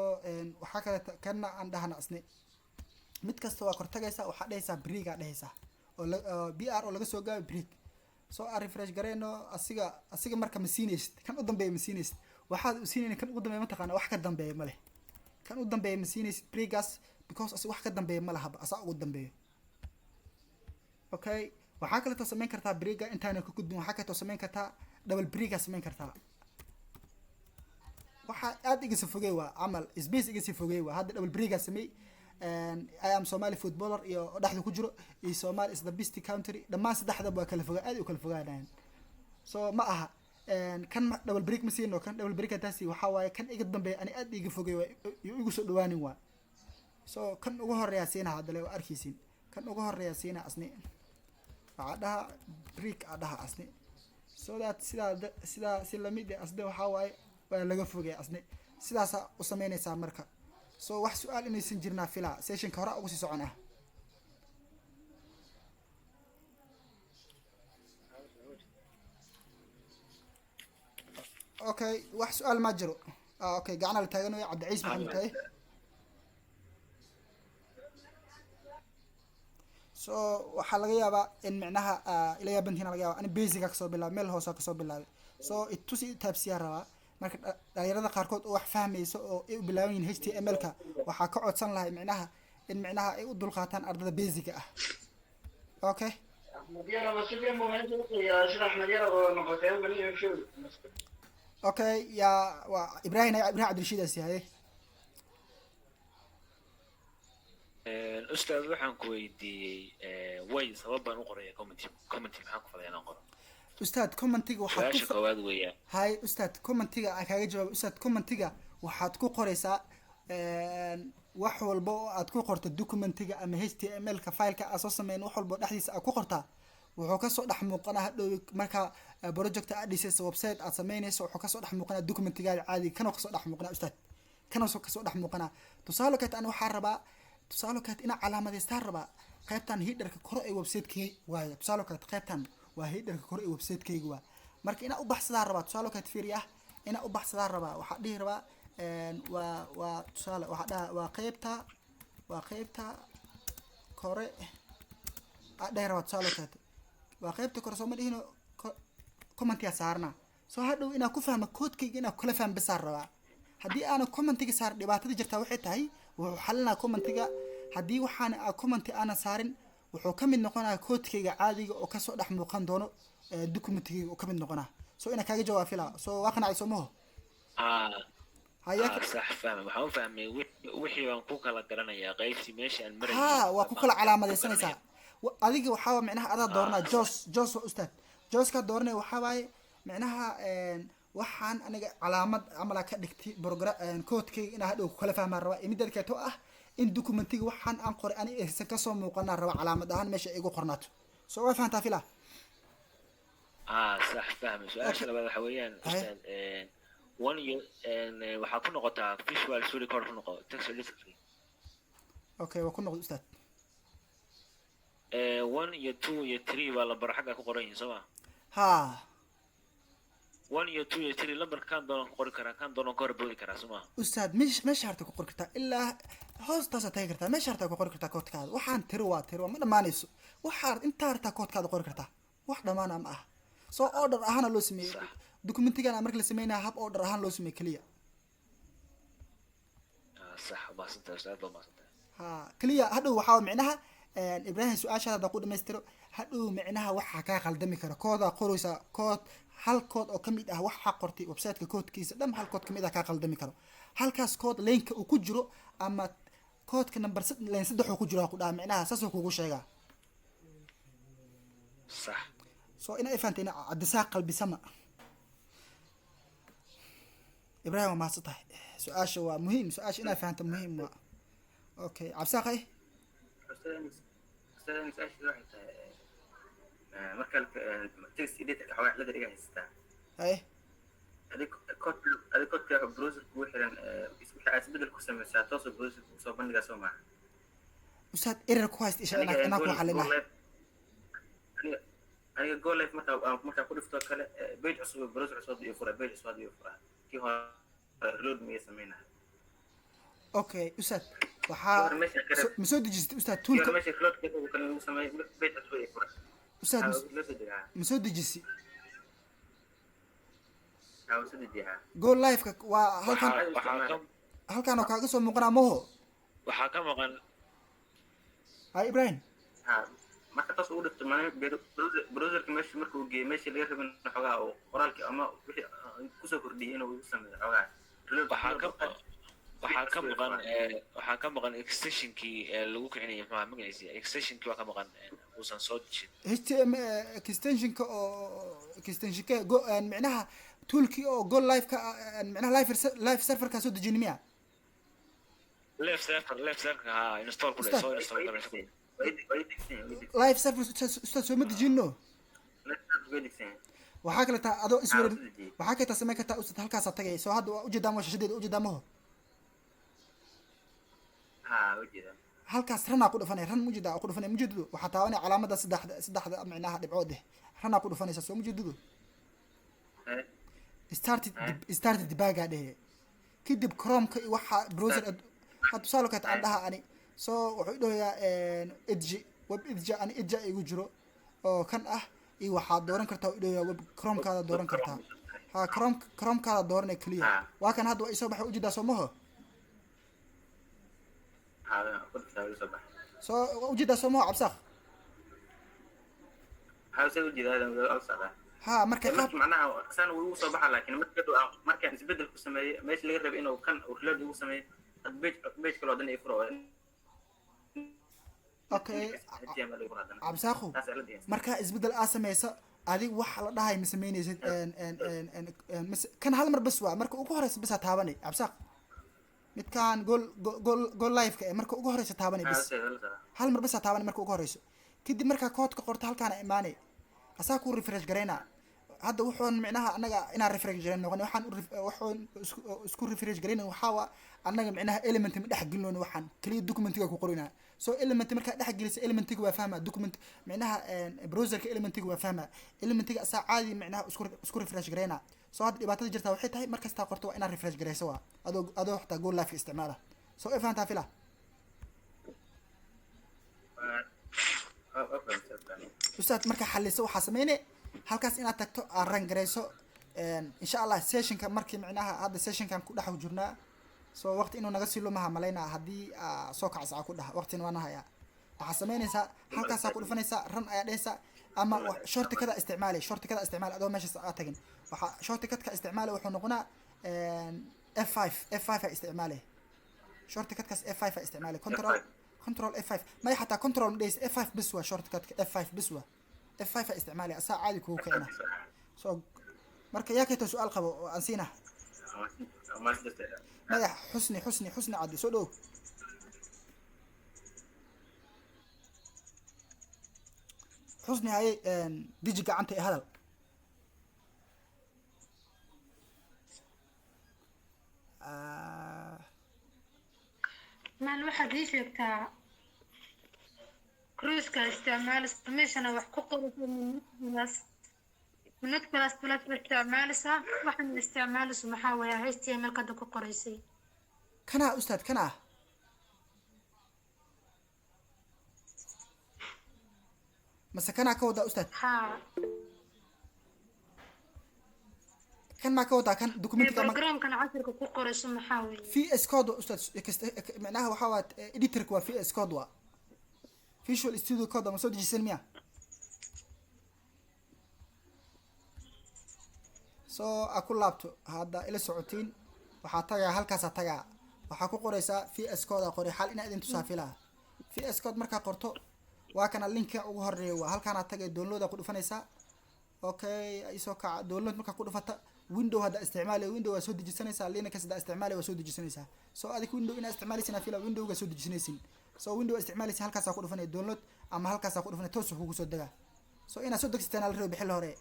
waxaa kale kana aan dhahna asne mid kasta waa kor tagaysaa waxaa dhehaysaa break aa dhehaysaa oo br oo laga soo gaabay break so refresh gareyno asiga marka ma siinaysid kan u dambeeya ma siinaysid waxaad u siinayna kan ugu dambeeya ma taqaana wax ka dambeeya ma leh kan u dambeeya ma siinaysid breakas because asi wax ka dambeeya ma lahaba asaa ugu dambeeyo okay waxaa kaleeto samayn kartaa breaka intaana ka gudbin waxaa kaleeto samayn kartaa double breaka samayn kartaa waxaa aad igasi fogey waa camal space igasi fogey waa hadda double breaka samey I am Somali footballer iyo dhaxda ku jiro iyo Somali is the best country dhammaan saddexdaba waa kala fogaa aad u kala fogaanayaan so ma aha kan double break ma siino kan double break taasi waxa waaye kan iga dambeeya ani aad iga fogey waa iyo igu soo dhawaanin waa so kan ugu horeeya siina hadale waa arkaysiin kan ugu horeeya siina asni waxa dhaha break aa dhaha asni so that sida si lamid ah asde waxa waaye waa laga fogey asni sidaas u sameynaysaa marka so wax su'aal inaysan jirnaa filaa sessionka hore ugu sii soconaa okay wax su'aal ma jiro okay gacana la taaganayo Cabdi Ciis maxamed tahay so waxaa laga yaabaa in micnaha ila yaabantiina laga yaaba ani basica kasoo bilaabay meel hoose kasoo bilaabay so itusi itaabsiyaa rabaa marka dhalinyarada qaarkood oo wax fahmayso oo ay u bilaaban yihiin html-ka waxaa ka codsan lahay micnaha in micnaha ay u dulqaataan ardada basica ah okay okay yaa waa ibrahim cabdirashiidaas yahay ustaad waxaan ku weydiiyey way sabab baan u qoraya commenty maxaan ku falay inaan qoro ustaad commentiga waxaad su-aasha koowaad weeyaan hay ustaad commentiga aan kaaga jawaab ustaad commentiga waxaad ku qoraysaa wax walba oo aad ku qorto documentiga ama html-ka fileka aad soo sameyn wax walba dhexdiisa aad ku qortaa wuxuu kasoo dhex muuqanaa hadhow marka project aad dhisayso website aad sameynayso wuxuu kasoo dhex muuqanaa documentigaada caadi kanoo kasoo dhex muuqanaa ustaad kanoo kasoo dhex muuqanaa tusaale kaleet ani waxaa rabaa tusaale kaleet inaa calaamadeystaan rabaa qaybtan headerka kore ee website-kii waaye tusaale kaleet qaybtan waa headerka kore ee website-kayga waa marka inaa u baxsadaa rabaa tusaale kaleet fiiri ah inaa u baxsadaa rabaa waxaa dhihi rabaa waa tusaale waxaa dhaha waa qaybta kore aa dhihi rabaa tusaale kaleet waa qaybta kore sooma dhihino commentiga saarna soo hadhow inaa ku fahma koodkayga inaa kula fahma bisaa rabaa haddii aana commentiga saar dhibaatada jirtaa waxay tahay wuxuu xalinaa commentiga haddii waxaana commenti aana saarin wuxuu ka mid noqonaa koodkayga caadiga oo kasoo dhex muuqan doono documentigayga oo ka mid noqonaa soo inaa kaaga jawaab filaa soo waa qanacay soo maho sax fahmay waxaan u fahmay wixii baan ku kala garanayaa qaybtii meesha aan maray ha waa ku kala calaamadaysanaysaa adiga waxaa micnaha adaa dooranaa jos waa ustaad joska dooranaya waxaa waaye micnaha waxaan aniga calaamad camala ka dhigtay koodkayga inaa hadhow kukala fahmaa rabaa imideed keeto ah in documentiga waxaan aan qoray ani aysan kasoo muuqanaa raba calaamad ahaan meesha igu qornaato soo waa fahantaa filaa sax fahmay su-aasha labaad waxa weeyaan ustaad one iyo waxaa ku noqotaa visual studio code ku noqo text editor okay waa ku noqdo ustaad one iyo two iyo three baa lambar xagga ku qoran yihiin soo ma ha one iyo two iyo three lambar kaan doonaan ku qori karaa kaan doonaan ka horboodi karaa soo ma ustaad meesha harta ku qori kartaa ilaa hoostaasa tagi kartaa meesha harta ku qori kartaa koodkaada waxaan tiri waa ma dhammaanayso waxaad intaa hartaa koodkaada qori kartaa wax dhammaana ma ah soo order ahaana loo sameeyey documentigan marka la sameynaya hab order ahaan loo sameeyey keliya sax maasantahay ustaad baa maasantahay ha keliya hadhow waxaa micnaha ibrahim su-aashaada haddaan ku dhamaystiro hadhow micnaha waxaa kaa qaldami kara koodaa qoraysaa kood hal kood oo kamid ah waxaa qortay websiteka koodkiisa dham hal kood kamid ah kaa qaldami karo halkaas kood laynka uu ku jiro ama koodka number layn 3 uu ku jiro ku dhaha micnaha saasoo kugu sheegaa sax soo ina ifantayna cadisaa qalbi sama ibrahim waa maasatahay su-aasha waa muhiim su-aasha inaa fahanta muhiim waa okay cabsaaqay marka text editor ka wax la dhiga haystaa hay adiga codka browser ku xiran waxa aad bedel ku sameysaa toos browser ku soo bandhiga soo ma ustaad error ku hayst isha inaa ku xalina aniga go live marka ku dhifto kale page cusub browser cusub iyo fura page cusub iyo fura kii hore reload ma sameynaa okay ustaad waxaa masoo dejistay ustaad toolka meesha reload ka uu kan sameey page cusub iyo fura ustaad masoo dejisi go live-ka waa halkan oo kaaga soo muuqanaa maho waxaa ka maqan hay ibrahim marka taas uu dhigto browserka meesha marka uu geeyo meesha laga rabin xogaa oo qoraalka ama wixii kusoo kordhiyay inuu sameeyo xogaa waxaa ka maqan extensionkii lagu kicinayay maxaa magaciisa extensionkii waa ka maqan uusan soo dejin extensionka oo extensionka go micnaha toolkii oo go live-ka micnaha live serverka soo dejin miya live server ha install ku soo install garayso live server ustaad soo ma dejino waxaa kale taa adoo iswar waxaa kale taa sameyn kartaa ustaad halkaas tagay soo hadda ujeedaan waa shashadeeda ujeedaamaho halkaas ranaa ku dhufanay ran mujeeda ku dhufanay mujeedadu waxaa taabanay calaamada saddexda micnaha dhibcood ranaa ku dhufanaysa soo mujeedadu start debugga dhehe kadib chromeka iyo waxa browser had tusaale ka aan dhaha ani soo wuxuu dhahayaa edge web idja ani idja igu jiro oo kan ah iyo waxaad dooran kartaa u dhow web chromekaada dooran kartaa ha chromekaada dooranay kaliya waa kan hadda waa isoo baxay ujeedaa soo maho soo ujeedaa soo maho cabsaaq ha marka qaab macnaha san uu soo baxaa laakiin markaan isbedel ku sameeyay meesha laga rabay inuu kan uu reload ugu sameeyo page kale oo dhan ay furo okay cabsaaqo marka isbedel aa sameyso adig waxa la dhahay ma sameynaysid kan hal mar bas waa marka ugu horeysa bas taabanay cabsaaq midkaan gool live ka marka ugu horeysa taabanay bas hal mar bas taabanay marka ugu horeyso kadib marka koodka qorto halkaan imaanay asaa ku refresh gareyna hadda wuxuun micnaha anaga inaan refresh gareyn noqon waxaan isku refresh gareyn waxa waa anaga micnaha element ma dhex gelino waxaan kaliya documentiga ku qorinaa so element marka dhex gelisa elementiga waa fahma document micnaha browserka elementiga waa fahma elementiga asaa caadi micnaha isku refresh gareyna so hadda dhibaatada jirta waxay tahay markasta qorto waa inaan refresh gareyso waa adoo xataa go live isticmaala so fahantaa fila ustaad marka xaliso waxaa sameynay halkaas inaad tagto aad ran gareyso insha allah sessionka markii micnaha hadda sessionkan ku dhex jirnaa so waqti inuu naga silo maha malaynaa haddii soo kacsaa ku dhaha waqtina waana hayaa waxaa sameynaysaa halkaasaa ku dhufanaysaa ran ayaa dhehaysaa ama shortikada isticmaali adoo meeshaas aad tagin waxaa shortikadka isticmaali wuxuu noqonaa f5 a isticmaali shortikadkaas f5 a isticmaali control f5 ما حتى control ديس f5 بس هو شورت كات f5 بس هو f5 استعمالي اسا عادي كو كينا سو marka yaa kayto su'aal qabo oo aan siina madax xusni cadi soo dhow xusni hay diji gacanta ee hadal maan waxaad ii sheegtaa cruiska isticmaalisa meeshana wax ku qoraysa minad kalaas isticmaalisa waxaana isticmaalisa maxaa weeyaa html kada ku qoraysay kana ustaad kana mase kana ka wada ustaad haa kan ma ka wada kan documentiga programkan casirka ku qorayso maxaa weeye VS Code ustaad macnaha waxa waa editorka waa VS Code waa Visual Studio Code ma soo dejisan miya so aku laabto hadda ila socotiin waxaa tagaa halkaas tagaa waxaa ku qoraysaa VS Code qori xal inaad idin tusaafilaa VS Code marka qorto waa kana linka ugu horeeyo waa halkaan aad tagay download ku dhufanaysaa okay isoo ka download marka ku dhufata window hada isticmaali window waa soo dejisanaysaa linux hada isticmaali waa soo dejisanaysaa so adik window ina isticmaalisana fila window ga soo dejisanaysin so window isticmaalisi halkaas ku dhufanay download ama halkaas ku dhufanay toos ugu soo daga so ina soo degsitana la rabo xil hore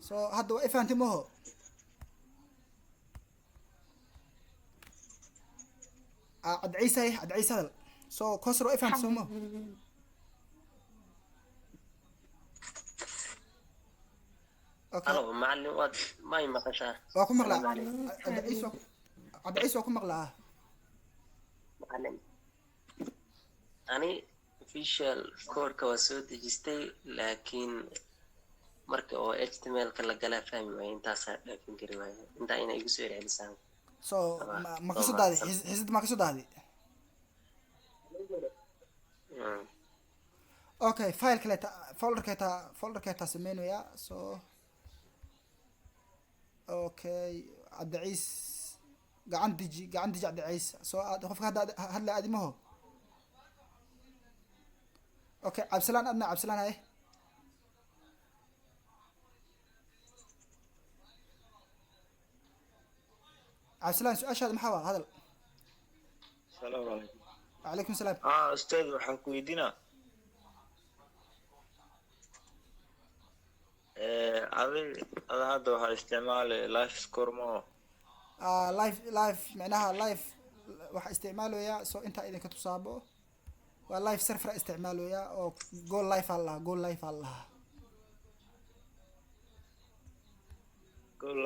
so hadda waa ifaanti maho adciisa hadal so kosro ifaanti soo maho Halo, macallin waad may maqashaa? waa ku maqlaa adciisa waa ku maqlaa Macallin ani visual code-ka waa soo dejistay laakiin marka oo HTML-ka la gala fahmi waayo intaasaa dhaafin kari waayo intaa inay igu soo celisaan so ma ka soo daadi xisad ma ka soo daadi okay file kale folder sameynaya so okay adciis gacan diji adciis so qofka hadla adimaho okay cabsalaan hay cabsalaan su-aashaada maxaa waa hadal السلام عليكم. وعليكم السلام أستاذ waxaan ku weydiinaa ada hadda waxaa isticmaalay life score mo live معناها live waxa isticmaalaya so inta idinka tusaabo waa live server isticmaalaya oo go live Allah go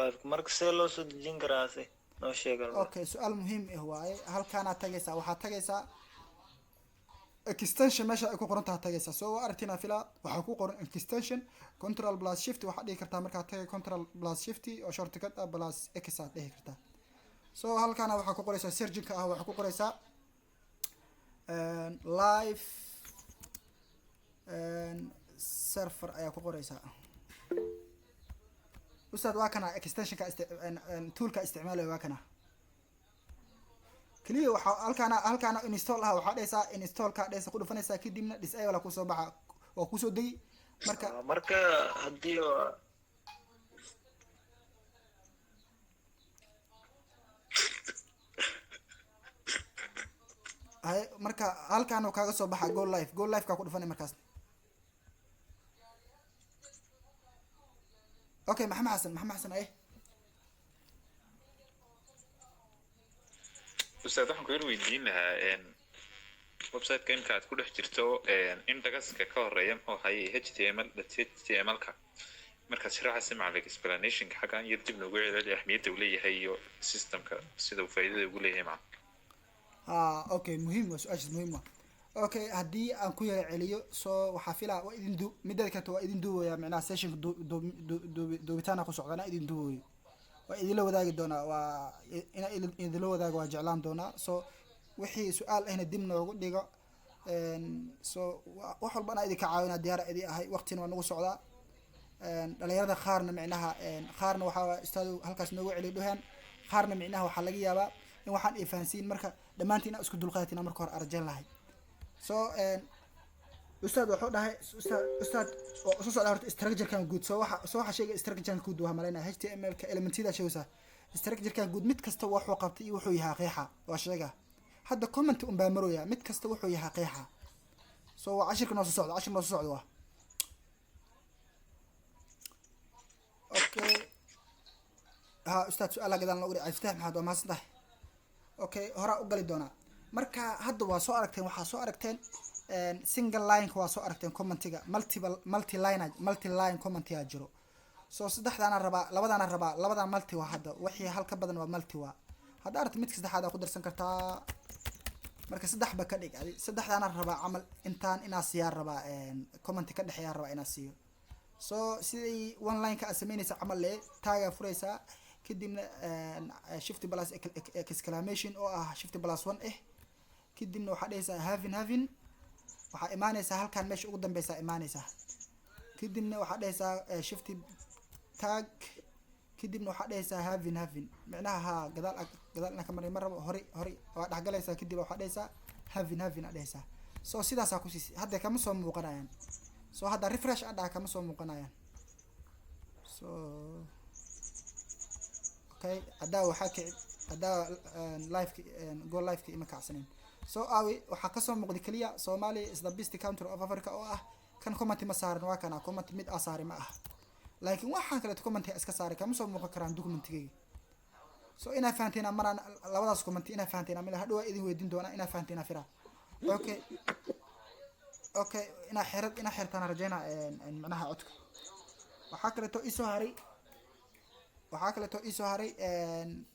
live marka see loo soo dejin karaa noo sheegan okay su'aal muhiim ah waaye halkaan aad tagaysaa waxaad tagaysaa extension meesha ay ku qoran tahay tagaysa soo aragtina fila waxa ku qoran extension control plus shift waxa dhigi kartaa markaa tagay control plus shift oo shortcut ah plus x aad dhigi kartaa soo halkaana waxa ku qoraysaa searching ah waxa ku qoraysaa live server ayaa ku qoraysaa ustaad waa kana extension ka toolka isticmaalayo waa kana kaliya waxa halkaana install ah waxa dhaysaa install ka dhaysa ku dhufanaysaa kadibna disable ku soo baxa oo ku soo dagi marka hadii ay marka halkaana kaaga soo baxa go live ka ku dhufanay markaas okay maxamed xasan ay ustaad waxaan ku yar weydiin lahaa website-ka imka aad ku dhex jirto indagaska ka horeeya muxuu hayay html-ka markaad sharaxaysa macalin explanationka xaggan yar dib noogu celceli ahmiyadda uu leeyahay iyo systemka sida uu faa'iidada ugu leeyahay macalin okay muhiim waa su-aashaas muhiim waa okay haddii aan ku yara celiyo soo waxaa filaa waa idin midada kaleto waa idin duubaya micnaha sessionka duubitaana ku socdana idin duubayo waa idinla wadaagi doonaa waa ina idinla wadaago waa jeclaan doonaa so wixii su-aal ahna dib noogu dhigo so wax walba anaa idinka caawinaa diyaara idin ahay waqtina waa nagu socdaa dhalinyarada qaarna micnaha qaarna waxaa ustaadu halkaas noogu celiyo dhuhaan qaarna micnaha waxaa laga yaabaa in waxaan ay fahansiin marka dhammaantiin inaa isku dulqaadatina marka hore arjan lahay so ustaad wuxuu dhahay ustaad oo soo socda horta structure-kan guud soo waxa sheegay structure-kan guud waa malayna html-ka elementida sheegaysa structure-kan guud mid kasta wuxuu qabtay iyo wuxuu yahay qeexa waa sheega hadda comment un baa marooya mid kasta wuxuu yahay qeexa so waa cashirka noo soo socdo waa okay ustaad su-aala gadaan loogu dhicay iftaax maxaad waa mahadsan tahay okay horaa u gali doonaa marka hadda waa soo aragteen waxaa soo aragteen single line-ka waa soo aragteen commentiga multi line commentiga jiro so saddexdaana rabaa labadan multi waa hadda wixii hal ka badan waa multi waa hadda aragta midka saddexaad aa ku darsan kartaa marka saddex ba ka dhig adi saddexdaana rabaa camal intaan inaa siyaa rabaa commenti ka dhexeeyaa rabaa inaa siiyo so sidii one line-ka aad samaynaysa camal le taagaa furaysaa kadibna shift plus exclamation oo ah shift plus 1 kadibna waxaa dhahaysaa havin waxaa imaanaysaa halkaan meesha ugu dambeysaa imaanaysaa kadibna waxaa dhahaysaa shift tag kadibna waxaa dhahaysaa havin micnaha gadaal inaan ka maray mar rabo hore waa dhexgalaysaa kadib waxaa dhahaysaa havin aa dhahaysaa so sidaasaa ku siisay hadda kama soo muuqanayaan so hadda refresh aa dhaha kama soo muuqanayaan so okay haddaa waxaa kici haddaa go live-ka ima kacsanin so awi waxaa kasoo muuqday keliya Somalia is the best country of Africa oo ah kan comment ma saaran waa kana comment mid asaari ma ah laakiin waxaan kale comment iska saaray kama soo muuqan karaan documentigayga so ina fahanteena maraan labadaas comment ina fahanteena meel hadhow idin weydiin doona ina fahanteena fira okay ina xirtaan rajayna macnaha codka waxaa kale to isoo haray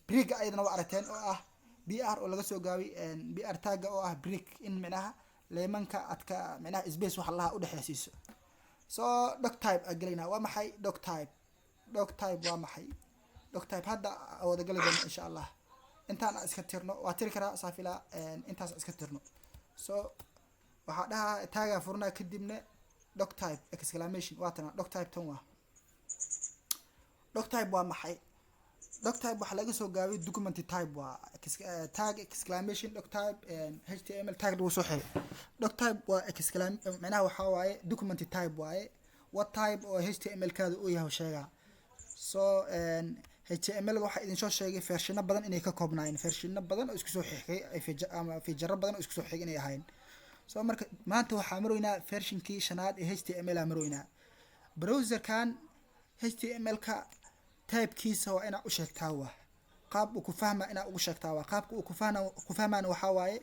break ayadana waa aragteen oo ah br oo laga soo gaabay br tag oo ah break in micnaha leemanka adka micnaha space waxa laha u dhaxaysiiso so doc type agalina waa maxay doc type waa maxay doc type hadda wada gali doona insha Allah intaan iska tirno waa tiri karaa saafila intaas iska tirno so waxa dhaha taaga furna kadibna doc type exclamation waa tan doc type tan waa doc type waa maxay doc type waxa laga soo gaabay document type waa tag exclamation doc type html tag lagu soo xigay doc type waa exclamation macnaha waxa waaye document type waaye what type oo html kaada uu yahay sheega so html waxa idin soo sheegay version badan inay ka koobnaayeen version badan oo isku soo xigay ama feature badan oo isku soo xigay inay ahayn so marka maanta waxa maroynaa versionkii shanaad ee html maroynaa browser kan html ka typekiisa waa inaa u sheegtaa waa qaab uu ku fahma inaa ugu sheegtaa waa qaabka uu ku fahmaan waxa waaye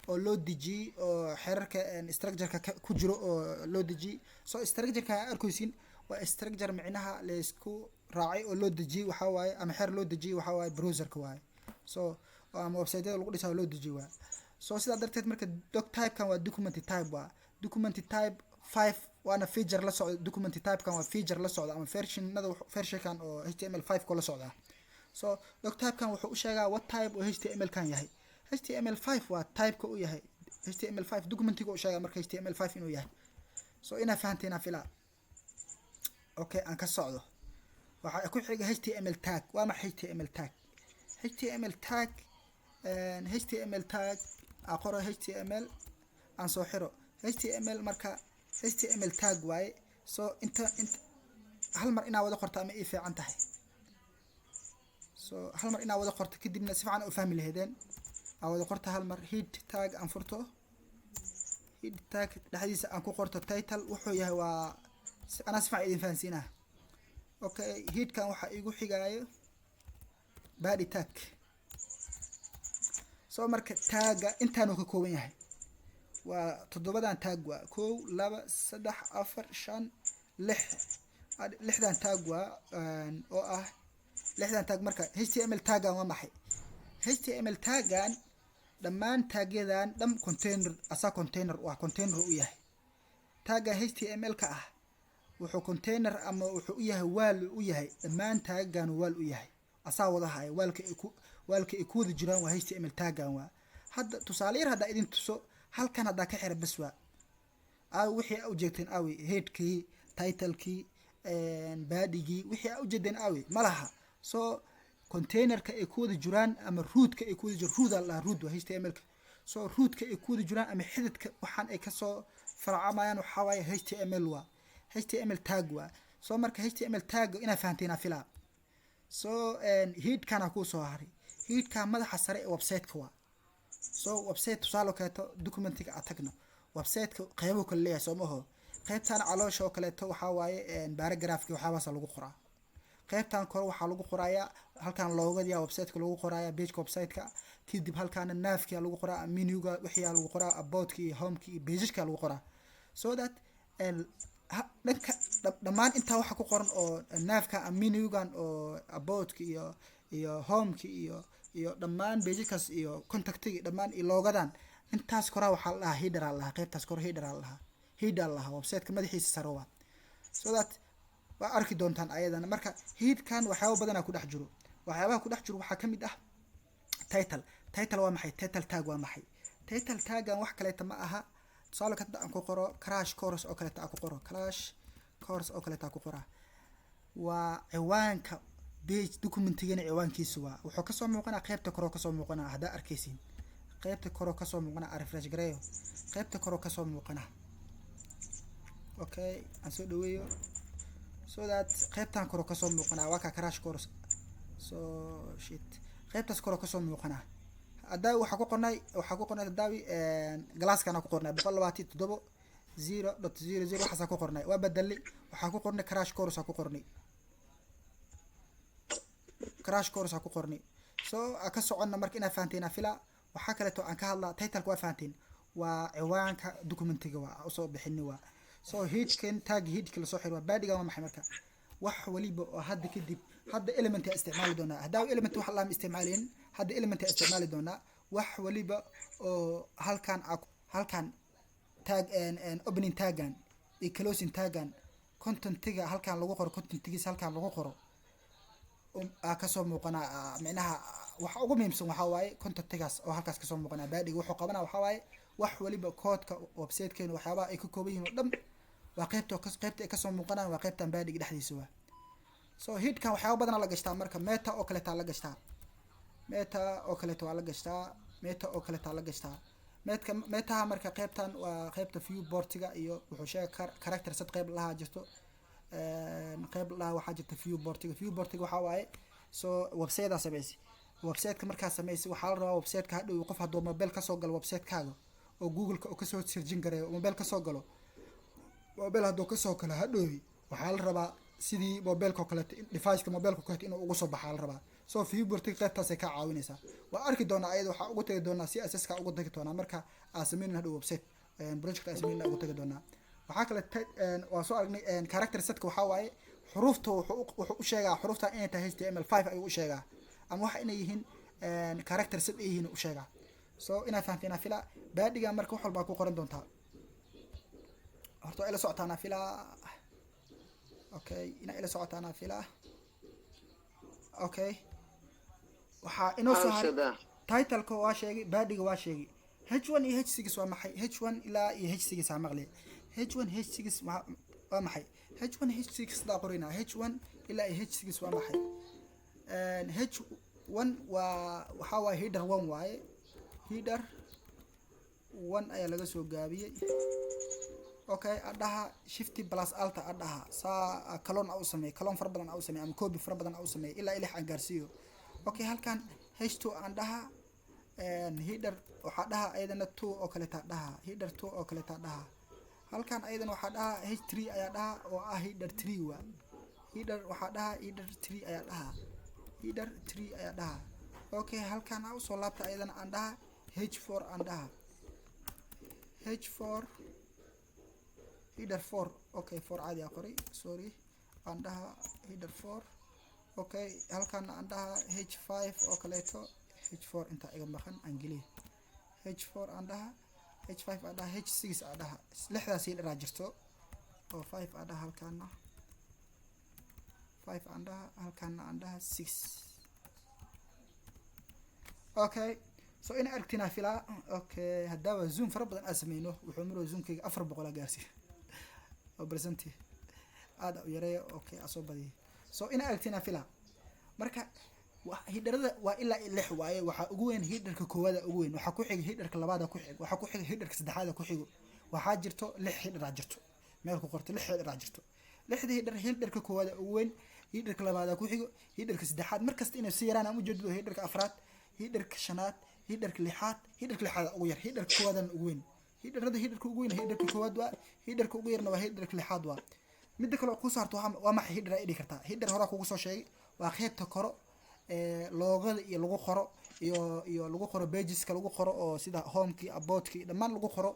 oo loo dejiyay oo xeerarka structure-ka ku jiro oo loo dejiyay so structure-ka arkaysiin waa structure micnaha la isku raacay oo loo dejiyay waxa waaye ama xeer loo dejiyay waxa waaye browser-ka waaye so ama website-yada lagu dhisaa loo dejiyay waa so sidaa darteed marka doc type-kan waa document type waa document type 5 waana feature la socda document type-kan waa feature la socda ama versionkan oo HTML5 ko la socda so doc type-kan wuxuu u sheegaa what type oo HTML kan yahay HTML5 waa type-ka u yahay HTML5 documentiga u sheegaa marka HTML5 inuu yahay so ina fahanteena fila okay aan ka socdo waxa ku xiga HTML tag waa ma HTML tag HTML tag HTML tag aqoro HTML aan soo xiro HTML marka HTML tag waaye so inta hal mar inaa wada qorto ama ii fiican tahay so hal mar inaa wada qorto kadibna si fiican u fahmi lahaydeen aa wada qorto hal mar head tag aan furto head tag dhexdiisa aan ku qorto title wuxuu yahay waa ana si fiican idin fahansiinaa okay head kan waxa igu xigaayo body tag so marka tagga intaanu ka kooban yahay waa toddobadan tag waa 1 2 3 4 5 6 lixdan tag waa oo ah lixdan tag marka HTML taggan waa maxay HTML taggan dhammaan tagyadan dham container asa container waa container u yahay tagga HTML ka ah wuxuu container ama wuxuu u yahay wal u yahay dhammaan taggan wal u yahay asa wada hay walka ay ku wada jiraan waa HTML taggan waa hadda tusaale yar hadda idin tuso halkan hadda ka xir bas waa wixii u jeegteen awi headkii titlekii badigii wixii u jeedeen awi malaha so containerka ay ku wada jiraan ama root-ka ay ku wada jiraan root la root waa HTML ka so root-ka ay ku wada jiraan ama xididka waxaan ay ka soo farcamayaan waxa waaye HTML waa HTML tag waa so marka HTML tag ina fahanteena fila so head kana ku soo haray head ka madaxa sare ee website-ka waa so website tusaale kaleeto documentiga atagno website-ka qaybo kale leeyahay soo maho qaybtan caloosha oo kaleeto waxa waaye paragraph-ki waxa lagu qoraa qaybtan kor waxa lagu qorayaa halkan loogadiya website-ka lagu qorayaa page website-ka kadib halkan naafka lagu qoraa menu-ga wixii lagu qoraa about-ki iyo home-ki iyo page-ka lagu qoraa so that dhanka dhammaan inta waxa ku qoran oo naafka menu-gan oo about-ki iyo home-ki iyo dhammaan page-kaas iyo contact-ki dhammaan iyo loogadan intaas kora waxa la dhahaa header la dhahaa qaybtaas kor header la dhahaa header la dhahaa website-ka madaxiisa sare waa so that waa arki doontaan ayadana marka headkan waxyaabo badan ku dhex jiro waxyaabaha ku dhex jiro waxa kamid ah title waa maxay title tag waa maxay title taggan wax kale ma aha tusaale ka aan ku qoro crash course oo kale ta ku qoro crash course oo kale ta ku qora waa ciwaanka page documentigana ciwaankiisu waa wuxuu ka soo muuqanaa qaybta koro ka soo muuqanaa hada arkaysiin qaybta koro ka soo muuqanaa refresh gareeyo qaybta koro ka soo muuqanaa okay aan soo dhaweeyo so that qaybtan koro ka soo muuqanaa waa ka crash course so shit qaybtaas koro ka soo muuqanaa adaa waxa ku qornay daawi glass-kana ku qornay 127.0.00 waxa ku qornay waa badalay waxa ku qornay crash course ku qornay so ka soconna marka ina fahanteena fila waxa kale to aan ka hadlaa title waa fahanteen waa ciwaanka documentiga waa soo bixinay waa so headkan tag headka la soo xiro badiga waa maxay marka wax waliba oo hadda kadib hadda element ay isticmaali doonaa hadda element wax la isticmaalin hadda element ay isticmaali doonaa wax waliba oo halkan tag opening tagan iyo closing tagan contentiga halkan lagu qoro contentigiisa halkan lagu qoro ka soo muuqana macnaha waxa ugu muhiimsan waxa waaye contentigaas oo halkaas ka soo muuqana badiga wuxuu qabanaa waxa waaye wax waliba code-ka website-keena waxyaabaha ay ka kooban yihiin oo dhan waa qaybta ay ka soo muuqanaan waa qaybtan badiga dhexdiisa waa so headkan waxyaabo badan la gashtaa marka meta oo kale taa la gashtaa meta marka qaybtan waa qaybta viewport-ga iyo wuxuu sheegay character set qayb laha jirto qayb laha waxa jirta viewport-ga waxa waaye so website-da sameeyay website-ka marka sameeyay waxa la rabaa website-ka hadhow qof hadoo mobile ka soo galo website-kaaga oo google-ka oo ka soo searchin gareeyo mobile ka soo galo mobile hadoo ka soo kala hadhow waxa la rabaa sidii mobile-ka kale device-ka mobile-ka kale inuu ugu soo baxaa la rabaa so viewport-ga qaybtaas ay ka caawinaysaa waa arki doonaa ayada waxa ugu tagi doonaa CSS-ka ugu tagi doonaa marka asameyn hadhow website project asameyn ugu tagi doonaa waxa kale waa soo aragnay character set-ka waxa waaye xuruufta wuxuu u sheegaa xuruufta inay tahay HTML5 ayuu u sheegaa ama waxa inay yihiin character set ay yihiin u sheegaa so inaa fahanteen fila baadhiga marka wax walbaa ku qoran doontaa horta ila socotaana fila okay inaa ila socotaana fila okay waxaa inoo soo haray titleka waa sheegay baadhiga waa sheegay h1 iyo h6 waa maxay h1 ilaa iyo h6 aa maqli h1 h6 waa maxay h1 h6 daa qorina h1 ilaa iyo h6 waa maxay h1 waa waxa waa header 1 waaye header 1 ayaa laga soo gaabiyey okay adhaha shift plus alt adhaha saa kalon au sameey kalon far badan au sameey ama copy far badan au sameey ilaa ilaa aan gaarsiiyo okay halkan h2 aan dhaha header waxa dhaha ayadana 2 oo kale taa dhaha header 2 oo kale taa dhaha halkan ayadana waxa dhaha h3 ayaa dhaha oo ah header 3 waa header waxa dhaha header 3 ayaa dhaha header 3 ayaa dhaha okay halkan aan soo laabta ayadana aan dhaha h4 aan dhaha h4 header 4 okay 4 caadi qori sorry aan dhaha header 4 okay halkan aan dhaha h5 oo kaleeto h4 inta iga maqan aan geliyo h4 aan dhaha h5 aan dhaha h6 aan dhaha lixdaas header jirto oo 5 aan dhaha halkaana 5 aan dhaha halkaana aan dhaha 6 okay so in aragtina fila okay hadaba zoom fara badan aan sameeyno wuxuu maro zoomkayga 400 gaarsiin oo presenti aad u yareeyo okay asoo badiyo so in aragtina fila marka headerada waa ilaa 6 waaye waxa ugu weyn headerka koowaad ugu weyn waxa ku xiga headerka labaad ku xiga waxa ku xiga headerka saddexaad ku xiga waxa jirto 6 header jirto meel ku qorto 6 header jirto 6 headerka koowaad ugu weyn headerka labaad ku xiga headerka saddexaad markasta inay si yaraan u jeedo headerka afraad headerka shanaad headerka lixaad ugu yar headerka koowaad ugu weyn headerka ugu weyn headerka koowaad waa headerka ugu yarna waa headerka lixaad waa mid kale ku saarto waa maxay header ay dhigi kartaa header hore kugu soo sheegay waa qaybta koro loogada iyo lagu qoro iyo lagu qoro pageska lagu qoro oo sida homeki aboutkii dhammaan lagu qoro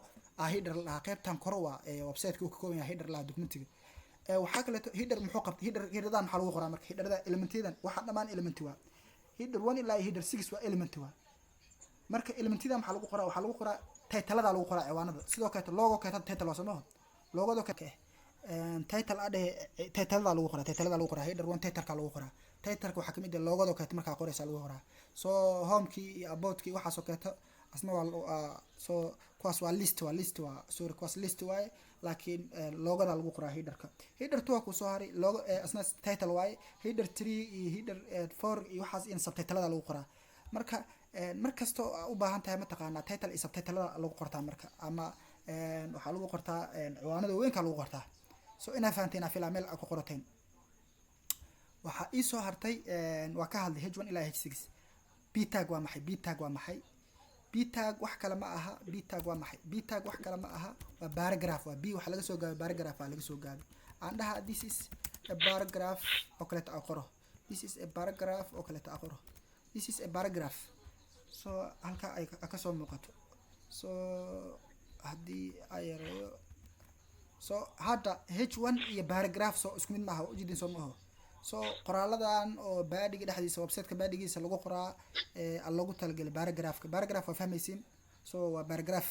header la qaybtan koro waa website-ka uu ka kooban yahay header la documentiga waxa kale header muxuu qabtay headerdan waxa lagu qoraa marka headerada elementidan waxa dhammaan elementi waa header 1 ilaa header 6 waa elementi waa marka elementidan waxa lagu qoraa title-ada lagu qoraa ciwaanada sidoo kale logo ka title waa sameeyo logoda ka title ade title-da lagu qoraa header 1 title-ka lagu qoraa title-ka waxa kamid ah logoda ka marka qoraysa lagu qoraa so homeki iyo aboutkii waxa soo keeto asna waa so kuwaas waa list waa sorry kuwaas list waaye laakiin logoda lagu qoraa header 2 ku soo haray logo asna title waaye header 3 iyo header 4 iyo waxaas in subtitle-da lagu qoraa marka markasto u baahan tahay ma taqaana title iyo subtitle-da lagu qortaa marka ama waxa lagu qortaa ciwaanada weynka lagu qortaa so ina fahanteena fila meel ku qorateen waxa ii soo hartay waa ka hadlay h1 ilaa h6 b-tag waa maxay b-tag wax kale ma aha b-tag waa maxay b-tag wax kale ma aha waa paragraph waa b waxa laga soo gaabay paragraph laga soo gaabay aan dhaha this is a paragraph oo kale ta qoro this is a paragraph oo kale ta qoro this is a paragraph so halka ay ka soo muuqato so hadii ay yareeyo so hadda h1 iyo paragraph so isku mid ma aha ujeedin soo maaha so qoraaladan oo baadhiga dhexdiisa website-ka baadhigiisa lagu qoraa lagu talagalay paragraph waa fahmaysiin so waa paragraph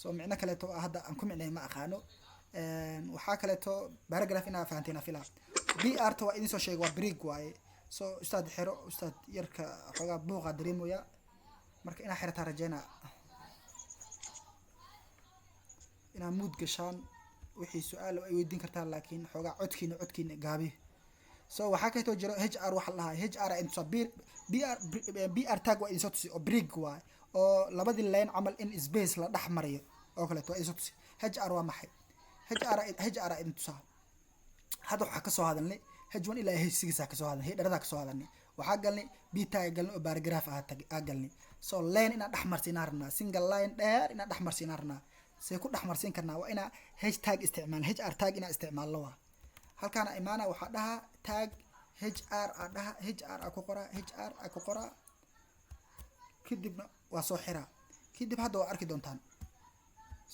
so micno kale to hadda aan ku micnay ma aqaano waxa kale to paragraph ina fahanteena fila br to waa idin soo sheegay waa break waaye so ustaad xiro ustaad yarka xogaa buuqa dareemoya marka ina xirata rajayna ina mood gashaan wixii su'aal ay weydiin kartaan laakiin xogaa codkiina gaabi so waxa ka soo jiro hr waxa la hr inta br tag waa insoo tusi oo break waa oo labadii line amal in space la dhax mariyo oo kale to insoo tusi hr waa maxay hr inta tusa hada waxa ka soo hadalnay h1 ilaa h6 ka soo hadalnay headerada ka soo hadalnay waxa galnay b tag galnay oo paragraph galnay so line ina dhax marsiinarna single line dheer ina dhax marsiinarna say ku dhax marsiin karnaa waa ina hashtag isticmaal hr tag ina isticmaalno waa halkaana imaana waxa dhaha tag hr dhaha hr ku qora kadibna waa soo xira kadib hadda waa arki doontaan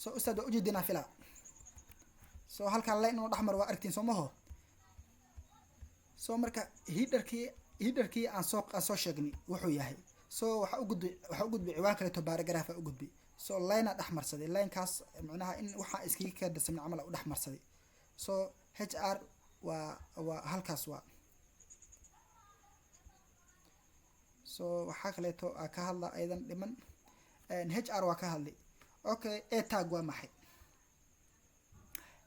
so ustaad u jeedina fila so halkaan line oo dhaxmar waa aragtiin soo maho so marka headerkii aan soo sheegnay wuxuu yahay so waxa u gudbi ciwaan kale to paragraph u gudbi so line dhex marsaday line kaas macnaha in waxa iskiga ka darsan camal u dhex marsaday so hr waa halkaas waa so waxa kale to ka hadla aydan dhiman hr waa ka hadlay okay a tag waa maxay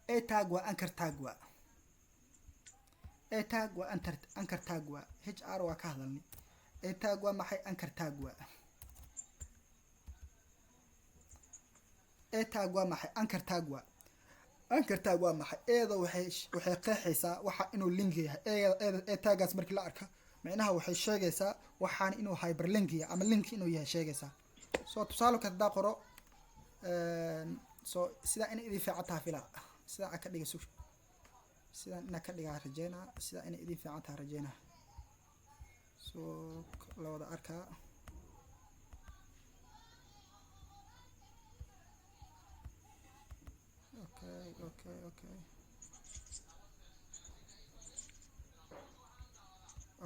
a tag waa anchor tag waa a tag waa anchor tag waa hr waa ka hadalnay a tag waa maxay anchor tag waa a tag waa maxay anchor tag waa anchor tag waa maxay eedo waxay qeexaysaa waxa inuu link yahay a tagaas markii la arka macnaha waxay sheegaysaa waxaan inuu hyperlink yahay ama link inuu yahay sheegaysaa so tusaale ka daa qoro so sida in idin fiican tahay fila sida ka dhiga suf sida in ka dhiga rajayna sida in idin fiican tahay rajayna so la wada arkaa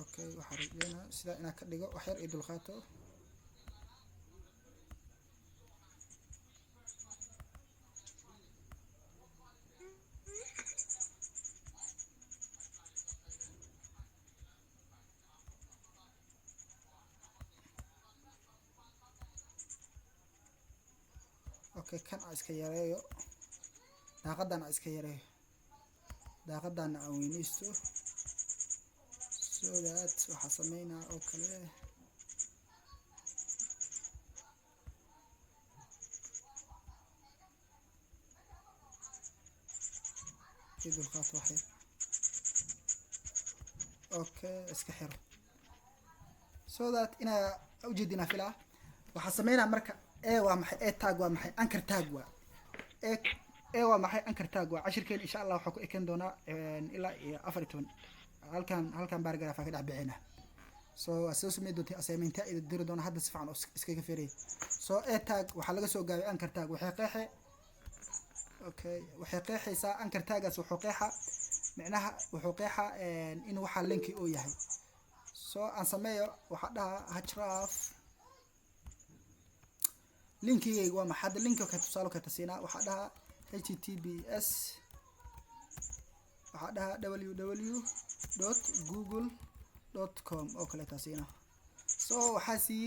okay waxaan rajaynaa sida inaa ka dhigo wax yar idul qaato okay kan iska yareeyo daaqadan iska yareeyo daaqadan aan weynaysto so that waxa sameynaa oo kale idul qaato waxay okay iska xiro so that ina ujeedina filaa waxa sameynaa marka waa maxay tag waa maxay anchor tag waa waa maxay anchor tag waa cashirkeen insha Allah waxa ku ekan doona ilaa 14 halkan paragraph ka dhex bixina so asoo sameey doonta assignment ida diri doona hadda si fiican iskaga feeray so tag waxa laga soo gaabay anchor tag waxay qeexay okay waxay qeexaysaa anchor tagaas wuxuu qeexa macnaha wuxuu qeexa in waxa linki uu yahay so aan sameeyo waxa dhaha href linkiga waa maxay hadda linkiga ka tusaale ka tasinaa waxa dhaha https waxa dhaha www.google.com oo kale taasina so waxa si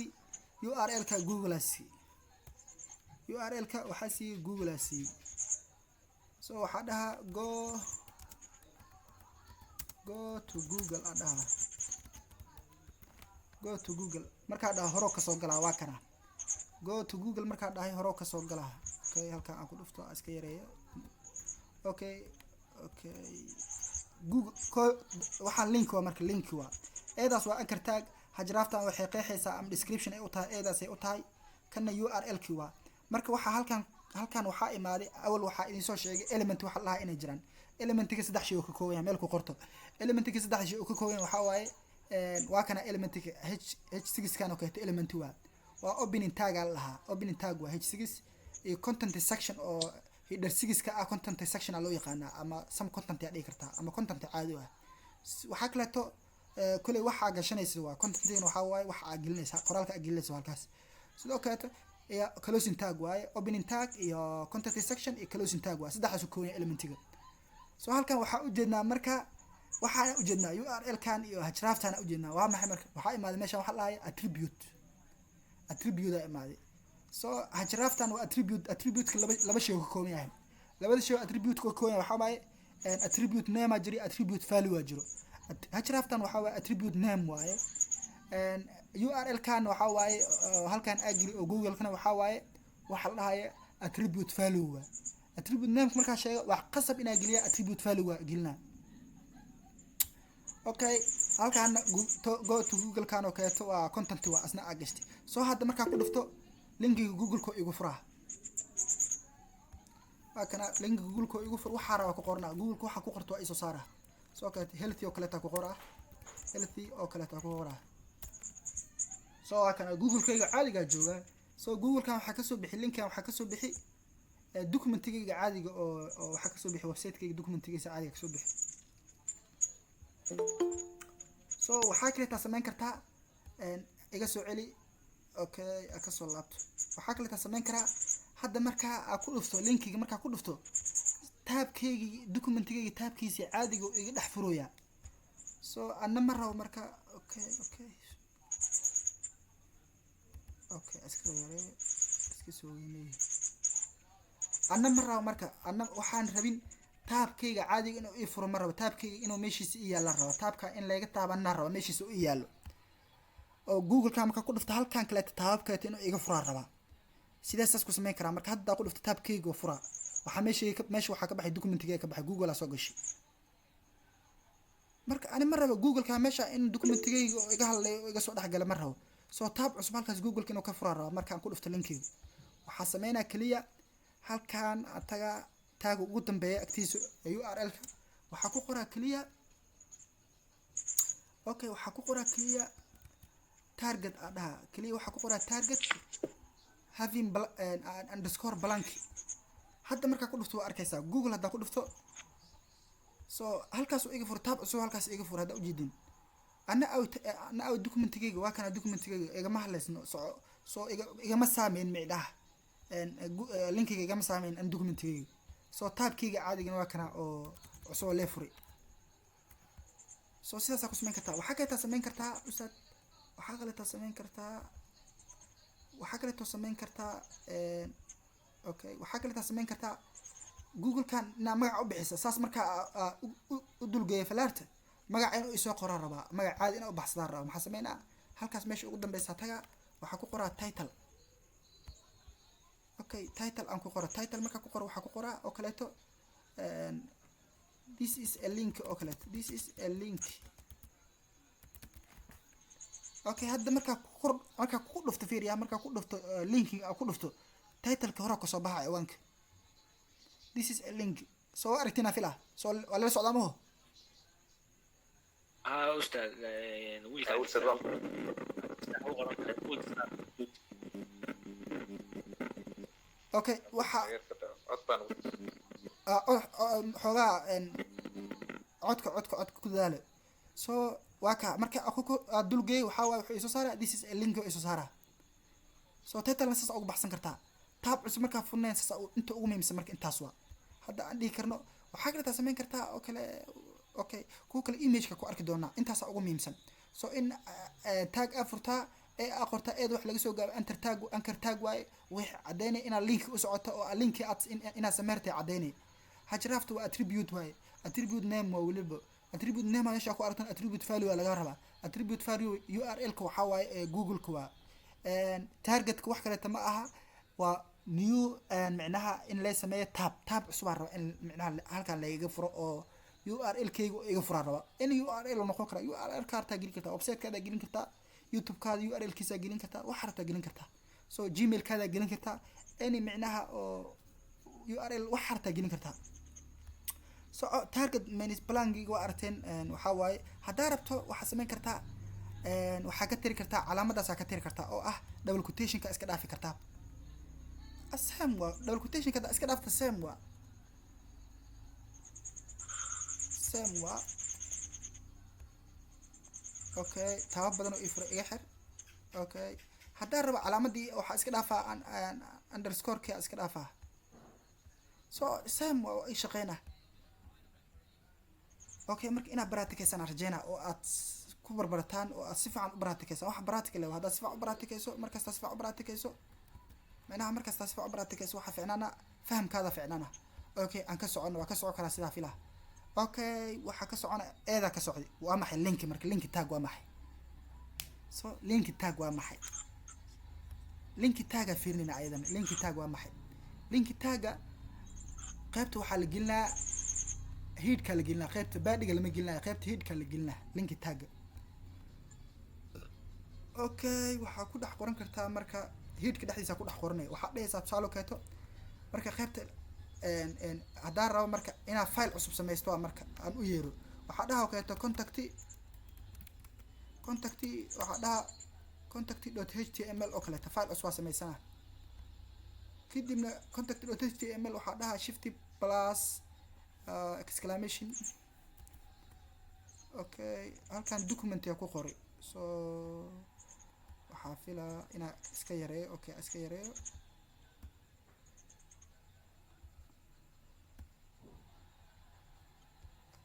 url ka google asi url ka waxa si google asi so waxa dhaha go to google adaha go to google marka dhaha horo ka soo galaa waa kana go to google marka dhahay horo ka soo galaa okay halka aan ku dhufto iska yareeyo okay google waxa link waa marka link waa eedaas waa anchor tag hajraaftan waxay qeexaysaa am description ay u tahay eedaas ay u tahay kana url ki waa marka waxa halkan waxa imaaday awal waxa idin soo sheegay element waxa la inay jiraan elementiga saddex shay oo ka kooban yahay meel ku qorto elementiga saddex shay oo ka kooban waxa waaye waa kana elementiga h6 kan oo kale element waa opening tag laha opening tag waa h6 iyo content section oo header 6 ka content section loo yaqaan ama some content ay dhigi kartaa ama content caadi ah waxa kale to kulay waxa gashanaysa waa content waxa waaye waxa gelinaysa qoraalka gelinaysa halkaas sidoo kale iyo closing tag waaye opening tag iyo content section iyo closing tag waa saddexdaas ku kooban elementiga so halkan waxa u jeednaa marka waxaan u jeednaa url kan iyo hreftan u jeednaa waa maxay marka waxa imaaday meesha waxa la attribute ay imaaday so hreftan waa attribute laba shay oo ka kooban yahay labada shay attribute ka kooban waxa waaye attribute name jiri attribute value jiro hreftan waxa waaye attribute name waaye url kan waxa waaye halkan agri oo google kana waxa waaye waxa la dhahayo attribute value waa attribute name marka sheego wax qasab ina geliya attribute value waa gelina okay halkan go to google kan oo kale waa content waa asna agasti so hadda marka ku dhufto linkiga google ko igu furaa kana linkiga google ko igu fur waxa raba ku qornaa google ko waxa ku qorto ay soo saara so kale healthy oo kale ta ku qoraa so kana google kayga caadiga jooga so google kan waxa ka soo bixi linkan waxa ka soo bixi documentiga caadiga oo waxa ka soo bixi website-kayga documentigiisa caadiga ka soo bixi so waxa kale ta sameyn kartaa iga soo celi okay aka soo laabto waxaa kale taa samayn karaa hadda markaa aad ku dhufto linkiga markaa ku dhufto taabkeygii documentigeyga taabkiisii caadiga uu iga dhex furooyaa so anna ma rabo marka okay iska yareeyo iska soo weyneeyo anna ma rabo marka anna waxaan rabin taabkeyga caadiga inuu ii furo ma rabo taabkeyga inuu meeshiisa ii yaalla rabo taabka in layga taabanna rabo meeshiisa uu ii yaallo oo google-ka markaa ku dhufto halkan kaleeta taababkeeta inuu iga furaa rabaa sidaas ku samayn karaa marka hadda ku dhufto taabkeyga furaa waxaa meesha waxaa ka baxay documentigeyga ka baxay google aa soo gashay marka ani ma rabo google-ka meesha in documentigeyga iga hadlayo iga soo dhexgala ma rabo soo taab cusub halkaas google-ka inuu ka furaa rabo markaan ku dhufto linkiga waxaa sameynaa keliya halkan taga taaga ugu dambeeya agtiisa URL-ka waxaa ku qoraa keliya okay waxaa ku qoraa keliya target adha kaliya waxaa ku qoraa target having underscore blank hadda markaa ku dhufto waa arkaysaa google haddaa ku dhufto so halkaas uu iga furo taab cusub halkaas iga furo haddaa ujeedin ana aw documentigeyga waa kana documentigeyga igama hadlaysno so igama saameyn micdaha linkiga igama saameyn an documentigeyga so taabkeyga caadigana waa kana oo cusub lee furay so sidaasaa ku samayn kartaa waxaa kaleetaa samayn kartaa ustaad waxaa kaleetaa samayn kartaa okay waxaa kaleetaa samayn kartaa google-kan inaa magaca u bixisa saas markaa u dulgeeya falaarta magaca inuu isoo qoraa rabaa magac caadi inaa u baxsadaa rabaa maxaa sameynaa halkaas meesha ugu dambeysa taga waxaa ku qoraa title okay title aan ku qora title markaa ku qoro waxaa ku qoraa oo kaleeto this is a link oo kaleeto this is a link okay hadda markaa ku dhufto fiiriya markaa ku dhufto linking ku dhufto title-ka hore kasoo baxa ciwaanka this is a link soo aragtina fila soo wala socdaa maho ustaad okay waxa xoogaa codka ku dadaalo so waa ka marka aad dulgeey waxaa waaye wuxuu isoo saaraa this is a link oo isoo saaraa so title saas ugu baxsan kartaa taab cusub markaa furnayn saas inta ugu muhiimsan marka intaas waa hadda aan dhihi karno waxaa kale taa samayn kartaa oo kale okay kuwa kale image-ka ku arki doonaa intaas ugu muhiimsan so in tag afurtaa ee aqorta eed wax laga soo gaabo anchor tag waaye wix cadeynay inaad link u socoto oo linki aad inaad sameertay cadeynay hajraaftu waa attribute waaye attribute name waa waliba attribute name meesha ku aragtan attribute value laga rabaa attribute value URL-ka waxaa waaye google-ka waa target-ka wax kale ma aha waa new macnaha in la sameeyo tab cusub rabo in macnaha halkan laga furo oo URL-kayga iga fura rabo in URL noqon kara URL kaarta gelin kartaa website-kaada gelin kartaa YouTube-kaada URL-kiisa gelin kartaa wax rabta gelin kartaa so Gmail-kaada gelin kartaa any macnaha oo URL wax rabta gelin kartaa so target minus blank-iga waa aragteen waxaa waaye haddaa rabto waxaa samayn kartaa waxaa ka tiri kartaa calaamadaasaa ka tiri kartaa oo ah double quotation-ka iska dhaafi kartaa same waa double quotation-ka iska dhaafta same waa okay taaba badan oo ifra iga xir okay haddaa rabo calaamadii waxaa iska dhaafaa underscore-ka iska dhaafaa so same waa ay shaqeyna okay marka inaad baratikaysan rajeyna oo aad ku barbarataan oo aad si fiican u baratikaysan wax baratika leh haddaad si fiican u baratikayso markasta si fiican u baratikayso macnaha markasta si fiican u baratikayso waxa fiicnaana fahamkaada fiicnaana okay aan ka socono waa ka socon karaa sidaa filaha okay waxaa ka socona eedaa ka socday waa maxay link marka link tag waa maxay so link tag waa maxay link tag fiirnina ayadan link tag waa maxay link tag qaybta waxaa la gelinaa headka la gelinaa qaybta baadhiga lama gelinaa qaybta headka la gelinaa link tag okay waxaa ku dhex qoran kartaa marka headka dhexdiisa ku dhex qoranay waxaa dhehaysaa tusaale keeto marka qaybta haddaa rabo marka inaad file cusub samaysto marka aan u yeero waxaa dhaha keeto contact waxaa dhaha contact.html oo kaleeto file cusub waa samaysana kadibna contact.html waxaa dhaha shift plus exclamation okay halkan document ku qori so waxaa filaa inaa iska yareeyo. Okay, iska yareeyo.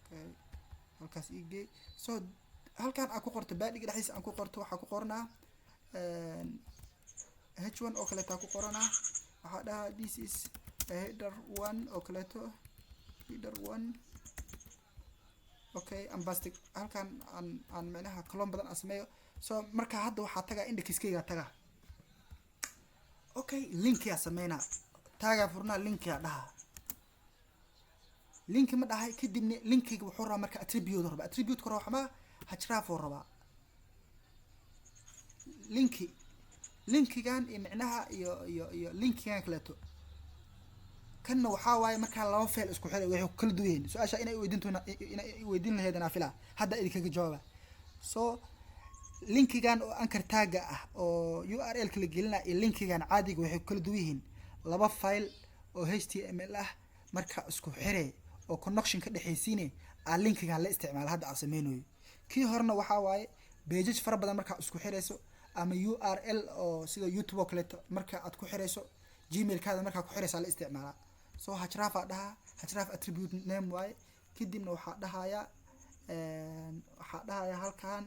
Okay, halkaas iigey. So halkan aan ku qorto baadhiga dhexdiisa aan ku qorto waxaa ku qoranaa h1 oo kaleeto ku qoranaa. waxaa dhahaa this is header 1 oo kaleeto, header 1. Okay, ambastic halkan aan macnaha column badan aan sameeyo. So marka hadda waxaa tagaa indexkayga tagaa. Okay, linkiyaa sameynaa, taagaa furnaa, linkiyaa dhahaa. linki ma dhahay kadibna linkiga wuxuu rabaa marka attribute rabaa. attribute ka rabaa hajraaf oo rabaa. linkigan iyo macnaha iyo linkigan kaleeto kanna waxaa waaye markaa laba feel isku xiray waxay kala duwan yihiin. su-aasha inay weydiin lahayd anaa filaa hadda idinkaga jawaaba. so linkigan oo anchor tagga ah oo URL kala gelina iyo linkigan caadiga waxay kala duwan yihiin. laba file oo HTML ah marka isku xiray oo connection ka dhaxaysiinay aan linkigan la isticmaalo hadda aan sameynayo. kii horena waxaa waaye pages fara badan marka isku xirayso ama URL oo sida YouTube oo kaleeto marka aad ku xirayso Gmail kaada marka ku xiraysa la isticmaalaa. so hajraaf aa dhahaa, hajraaf attribute name waaye. kadibna waxaa dhahayaa halkan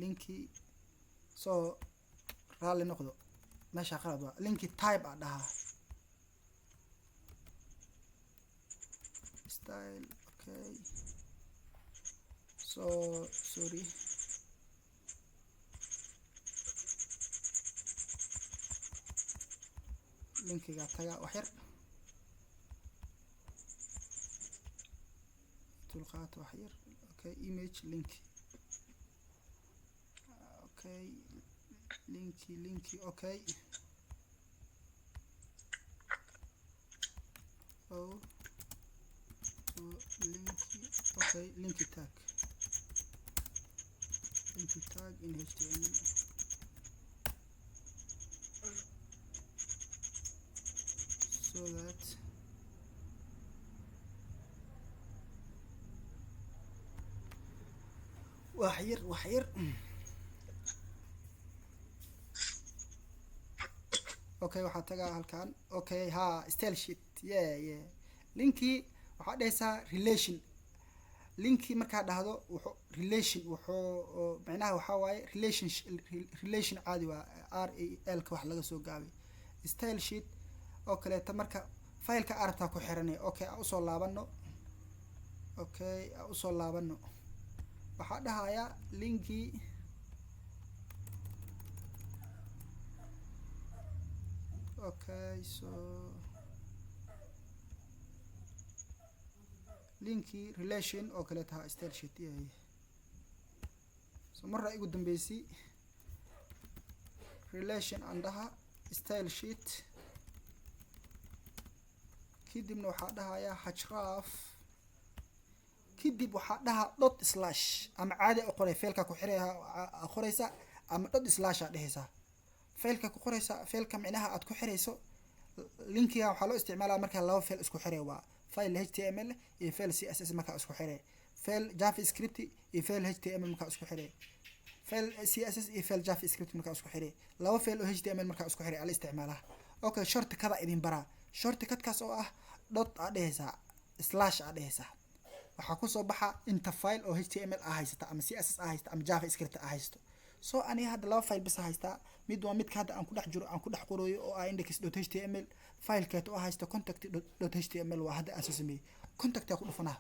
linki so raalli noqdo meesha qalad waa linki type aa dhahaa style. Okay, so sorry, linkiga taga wax yar tulqaat wax yar. Okay, image link. Okay, linki. Okay, linki. Okay, linki tag in HTML. so that wax yar. Okay, waxaa tagaa halkan. Okay, style sheet. yeah linki waxaa dhahaysaa relation. linki markaa dhahdo wuxuu macnaha waxaa waaye relation caadi waa REL ka wax laga soo gaabay. style sheet oo kaleeto marka fileka arabtaa ku xiranay. Okay, aan usoo laabano. waxaa dhahayaa linki okay, so linki relation oo kale tahay style sheet yahay. so marra igu dambeysay relation andaha style sheet. kadibna waxaa dhahayaa hajraaf. kadib waxaa dhahaa dot slash ama caadi u qoray feelka ku qoraysa ama dot slash aa dhehaysaa. feelka ku qoraysa feelka macnaha aad ku xirayso linkiga waxaa loo isticmaalaa marka laba feel isku xiray waa file HTML iyo file CSS marka isku xiray, file JavaScript iyo file HTML marka isku xiray, file CSS iyo file JavaScript marka isku xiray. laba file oo HTML marka isku xiray ala isticmaalaa. okay, shortcut idin baraa. shortcut kaas oo ah dot aa dhehaysaa slash aa dhehaysaa. waxaa ku soo baxa inta file oo HTML ah haysata ama CSS ah haysata ama JavaScript ah haysto. so aniga hadda laba file bis haystaa. mid waa midka hadda aan ku dhex jiro aan ku dhex qorooyo oo ah index.html. filekeet oo haysto contact.html waa hadda aan soo sameeyey. contact aa ku dhufanaa.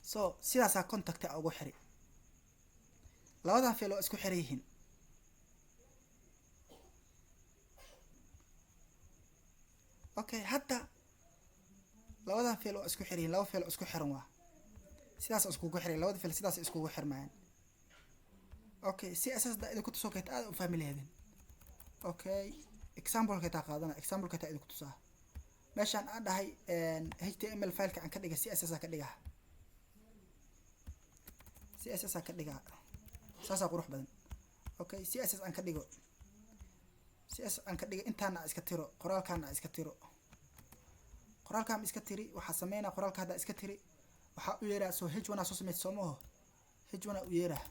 so sidaasaa contact ugu xiri. labadan file oo isku xiran yihiin. okay, hadda labadan file oo isku xiran yihiin. laba file oo isku xiran waa sidaas iskugu xiray. labada file sidaas iskugu xirmayaan. okay, CSS da idinku tusoo keeta aad u fahmi lahaydin. okay, example keeta qaadana. example keeta idinku tusaa. meeshaan aan dhahay HTML fileka aan ka dhiga CSS aan ka dhigaa. CSS aan ka dhigaa. saasaa qurux badan. okay, CSS aan ka dhigo. CSS aan ka dhigo intaana iska tiro. qoraalkaana iska tiro. qoraalkaan iska tiri waxaa sameynaa qoraalka hadda iska tiri waxaa u yeeraa soo h1 soo sameeyay soomaho h1 u yeeraa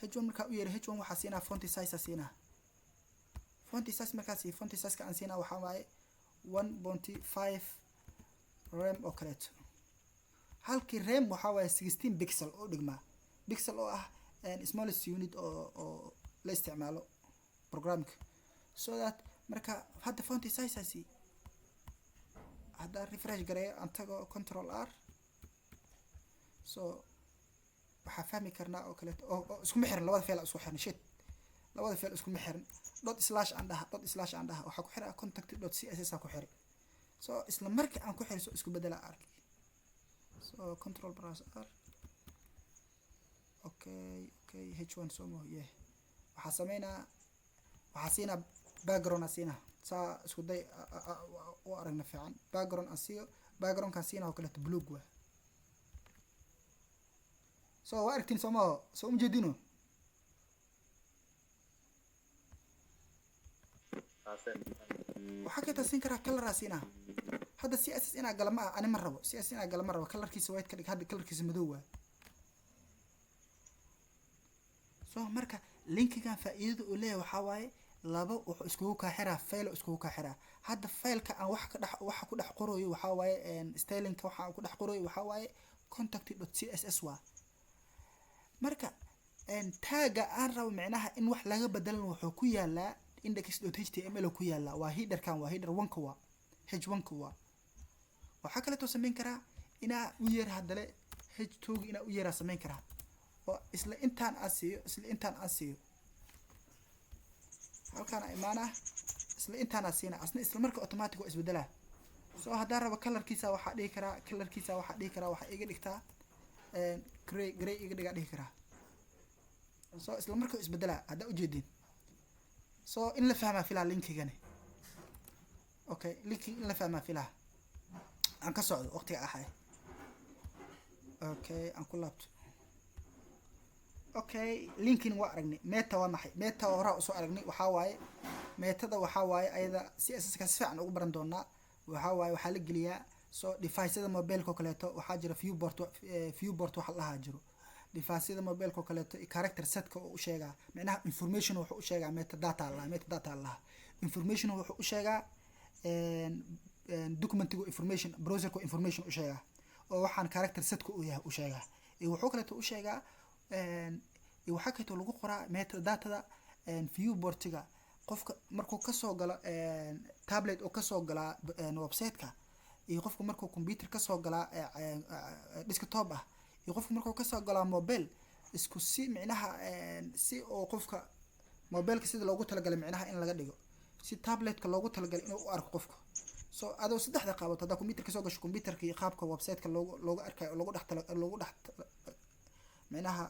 h1 markaa u yeeraa h1 waxaa siinaa font size siinaa font size markaas font size ka aan siinaa waxaa waaye 1.5 rem oo kaleeto halkii rem waxaa waaye 16 pixel oo dhigmaa pixel oo ah smallest unit oo la isticmaalo programka so that marka hadda font size asi hadda refresh gareeyo aan tago control r so waxaa fahmi karnaa oo kaleeto oo isku xiran labada feel isku xiran shit labada feel isku xiran dot slash aan dhaha waxaa ku xiraa contact.css ku xiri so isla markii aan ku xiriso isku bedela arki so control plus r okay h1 somo yeah waxaa siinaa background siinaa saa isku day u aragna fiican background asiyo background kan siinaa oo kale blue waa so waa aragtiin somo soo ujeedino waxaa ka tasin karaa color siinaa hadda css inaa galama ani ma rabo css inaa galama rabo colorkiisa white ka dhig hadda colorkiisa madow waa so marka linkigan faa'iidada uu leeyahay waxaa waaye laba wuxuu iskugu kaa xiraa file iskugu kaa xiraa hadda fileka aan waxa ku dhex qorayo waxaa waaye stylinka waxa ku dhex qorayo waxaa waaye contact.css waa marka tagga aan rabo macnaha in wax laga bedelan wuxuu ku yaalaa index.html ku yaala waa headerkan waa header 1ka waa h1ka waa waxa kale to sameyn karaa inaa u yeer hadale h2 inaa u yeeraa sameyn karaa oo isla intaan asiyo halkaan imaana isla intaan asiina asna isla marka automatic oo isbedela soo haddaan rabo colorkiisa waxaa dhihi karaa waxaa iga dhigtaa gray iga dhiga karaa soo isla marka isbedela haddaa ujeedin so in la fahmaa filaa linkigani okay linki in la fahmaa filaa aan ka socdo waqtiga ahay okay aan ku laabto okay linkin waa aragnay meta waa maxay meta hore u soo aragnay waxaa waaye metada waxaa waaye ayada css ka si fiican ugu baran doonaa waxaa waaye waxaa la geliyaa soo device-da mobile-ka kaleeto waxaa jira viewport waxa la jiro device-da mobile-ka kaleeto character set-ka oo u sheegaa macnaha information wuxuu u sheegaa metadata Allah information wuxuu u sheegaa documentiga information browser-ka information u sheegaa oo waxaan character set-ka u yahay u sheegaa wuxuu kaleeto u sheegaa waxaa kaleeto lagu qoraa metadatada viewport-ga qofka markuu ka soo galo tablet oo ka soo gala website-ka iyo qofku markuu computer ka soo gala desktop ah iyo qofku markuu ka soo gala mobile isku si macnaha si oo qofka mobile-ka sida loogu talagalay macnaha in laga dhigo si tablet-ka loogu talagalay inuu u arko qofka so adoo saddexda qaabad hada computer ka soo gasho computer-ka iyo qaabka website-ka loogu arkayo loogu dhex macnaha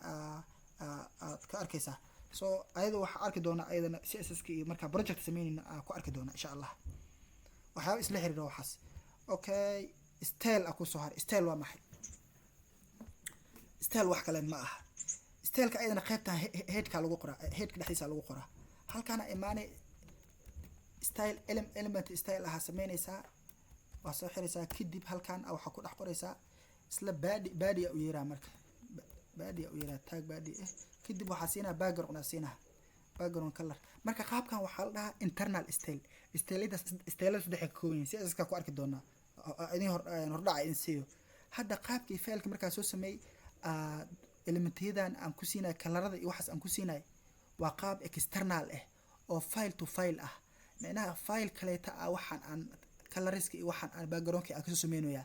aad ka arkaysaa so ayada waxaa arki doonaa ayadana css-ka iyo markaa project sameynayna ku arki doonaa insha allah waxyaaba isla xiriira waxaas okay style aku soo haray style waa maxay style wax kale ma aha style-ka ayadana qaybtan headka lagu qoraa headka dhexdiisa lagu qoraa halkaana imaanay style element style aha sameynaysaa waa soo xiraysaa kadib halkaan waxaa ku dhex qoraysaa isla body u yeeraa marka body u yeeraa tag body kadib waxaa siinaa background color marka qaabkan waxaa la dhahaa internal style stylada saddex ka kooban yihiin css-ka ku arki doonaa idin hordhaca idin siiyo hadda qaabkii failka markaa soo sameey elementyadan aan ku siinay kalarada iyo waxaas aan ku siinay waa qaab external oo file to file ah macnaha file kaleeta waxaan aan coloriska iyo waxaan aan backgroundka aan kasoo sameynaya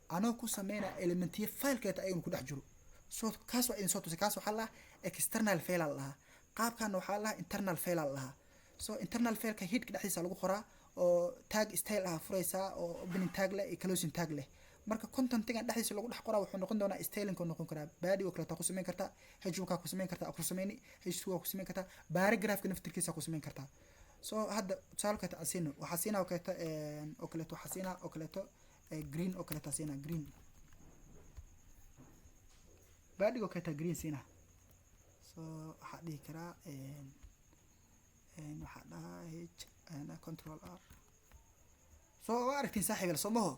anoo ku sameynaa elementya file kaleeta ayuu ku dhex jiro so kaas waa idin soo tusay kaas waxaa la external file lahaa qaabkan waxaa la internal file lahaa so internal file-ka headka dhexdiisa lagu qoraa oo tag style ah furaysaa oo opening tag leh iyo closing tag leh marka content-ga dhexdiisa lagu dhex qoraa wuxuu noqon doonaa styling-ka noqon karaa body oo kale ku sameyn kartaa h1 ku sameyn kartaa ku sameeyni h2 ku sameyn kartaa paragraph-ka naftirkiisa ku sameyn kartaa so hadda tusaalka ta asino waxa siinaa oo kaleeto green oo kaleeto siinaa green body oo kaleeto green siinaa so waxaa dhihi karaa waxaa dhahaa control r so waa aragtiin saaxiibil somaho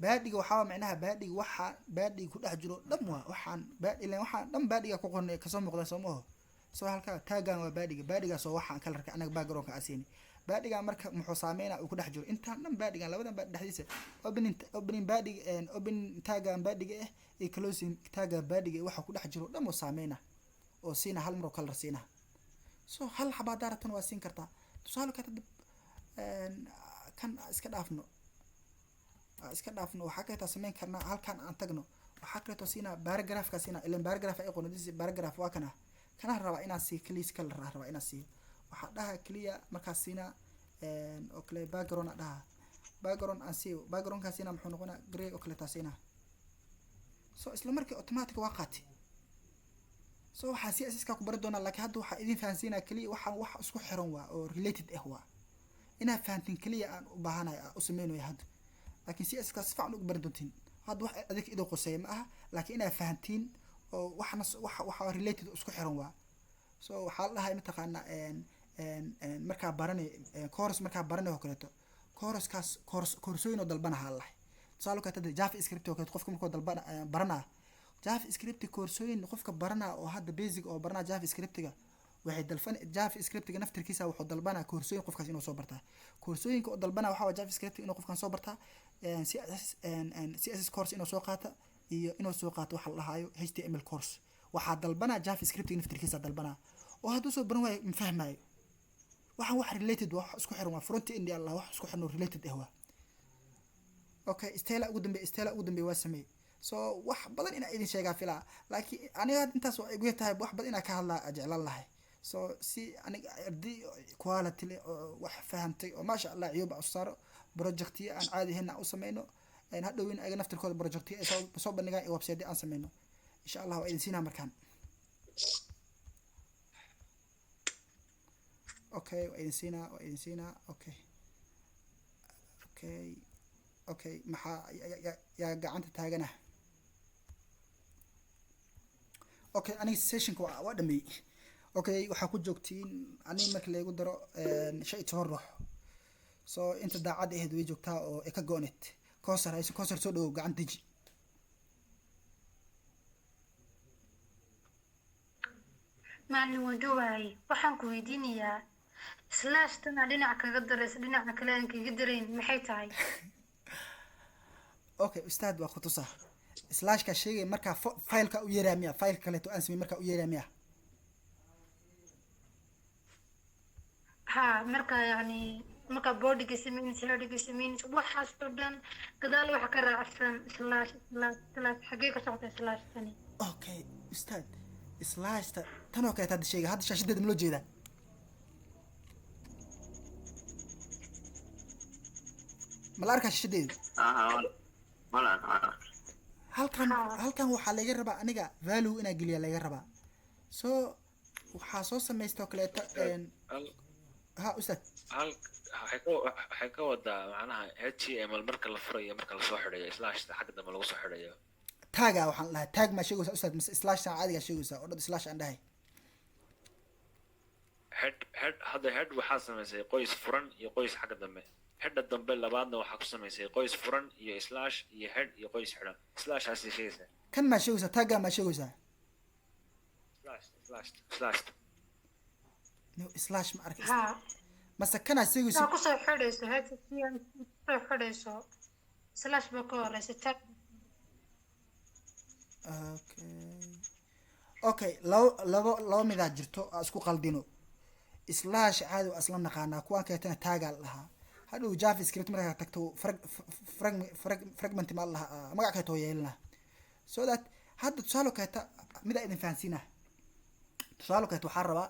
baadhiga waxaa macnaha baadhiga waxa baadhiga ku dhex jiro dham waa waxaan ilaa waxaan dham baadhiga ku qornay kasoo muuqda soo maaho soo halka taagan waa baadhigaas oo waxaan kala raka anaga background-ka asiini baadhiga marka muxuu saameynaa uu ku dhex jiro intaan dhan baadhigan labadan baadhi dhexdiisa opening baadhiga opening taagan baadhiga iyo closing taagan baadhiga waxa ku dhex jiro dham oo saameynaa oo siina hal mar oo kala siina soo hal xabaa daaratan waa siin kartaa tusaale ka dib kan iska dhaafno waxaa kaleeto sameyn karnaa halkan aan tagno waxaa kaleeto siinaa paragraphka siinaa ilan paragraph ay qoonadiisi paragraph waa kana rabaa inaan siiyo clear color rabaa inaan siiyo waxaa dhaha clear markaas siinaa oo kale background dhaha background aan siiyo backgroundkaas siinaa muxuu noqonaa gray oo kaleeto siinaa so isla markii automatic waa qaati so waxaa si asiska ku bari doonaa laakiin hadda waxaa idin fahansiinaa clear wax isku xiran waa oo related waa inaad fahantiin clear aan u baahanahay u sameynayo hadda laakiin si askaas fiican ugu baran doontiin hadda wax adig idoo qoseeyo ma aha laakiin inaad fahantiin oo waxa related isku xiran waa so waxaa la dhahay mataqaana markaa baranay course markaa baranay oo kaleeto koorsooyin oo dalbanaha lahay tusaale ka tada javascript oo kaleeto qofka markuu baranaa javascript koorsooyin qofka baranaa oo hadda basic oo baranaa javascriptiga waxay dalfan javascriptiga naftirkiisa wuxuu dalbanaa koorsooyin qofkaas inuu soo bartaa koorsooyinka oo dalbanaa waxaa javascript inuu qofkan soo bartaa CSS course inuu soo qaata iyo inuu soo qaato waxa la dhahayo HTML course waxaa dalbanaa javascript naftirkiisa dalbanaa oo hadduu soo baran waayo ma fahmaayo waxaan wax related wax isku xiran waa front end Allah wax isku xiran related waa okay stela ugu dambe waa sameey so wax badan ina idin sheegaa filaa laakiin aniga intaas waa igu tahay wax badan ina ka hadlaa jeclaan lahay so si aniga arday quality wax fahamtay oo ma sha Allah ciyuba usaro project aan caadi ahayn u sameeyno aan hadhowin ayaga naftirkooda project ay soo bandhigaan ee website aan sameeyno insha Allah waa idin siinaa markaan okay waa idin siinaa okay maxaa yaa gacanta taagana okay aniga sessionka waa dhameey okay waxaa ku joogtiin aniga marka lagu daro shay toor so inta daacad ahayd way joogtaa oo ka goonet koosar soo dhawow gacan deji maalin wajowaay waxaan ku weydiinayaa slash tana dhinac kaga daraysa dhinaca kale aan kaga darayn maxay tahay okay ustaad waa khutusa slash ka sheegay marka file-ka u yeeraamiya file kale to ansimi marka u yeeraamiya ha marka yani marka boarding sameynaysa heading sameynaysa waxaas oo dhan gadaal waxa ka raacsan slash xagee ka socota slash tani okay ustaad slash tan oo kale hadda sheegay hadda shaashadeeda ma loo jeedaa ma la arkaa shaashadeeda halkan waxaa laga rabaa aniga value inaa geliya laga rabaa so waxaa soo samaysta oo kaleeto ha ustaad waxay ka wadaa macnaha HTML marka la furayo marka la soo xidhayo slash xagga dambe lagu soo xidhayo taaga waxaan lahaa tag ma sheegaysaa ustaad mise slash caadiga sheegaysaa oo dad slash aan dhahay head waxaa samaysay qoys furan iyo qoys xagga dambe headda dambe labaadna waxaa ku samaysay qoys furan iyo slash iyo head iyo qoys xidhan slashaas sheegaysaa kan ma sheegaysaa taaga ma sheegaysaa slash no slash ma arkay mase kana sheegaysaa ku soo xidhayso head soo xidhayso slash ba ka horeysa tag okay labo midaa jirto isku qaldino slash caadi waa isla naqaanaa kuwaan kaleetana taagaa lahaa hadhow javascript markaa tagto fragment ma lahaa magac kaleeto yeelina so that hadda tusaale kaleeta midaa idin fahansiinaa tusaale kaleeta waxaa rabaa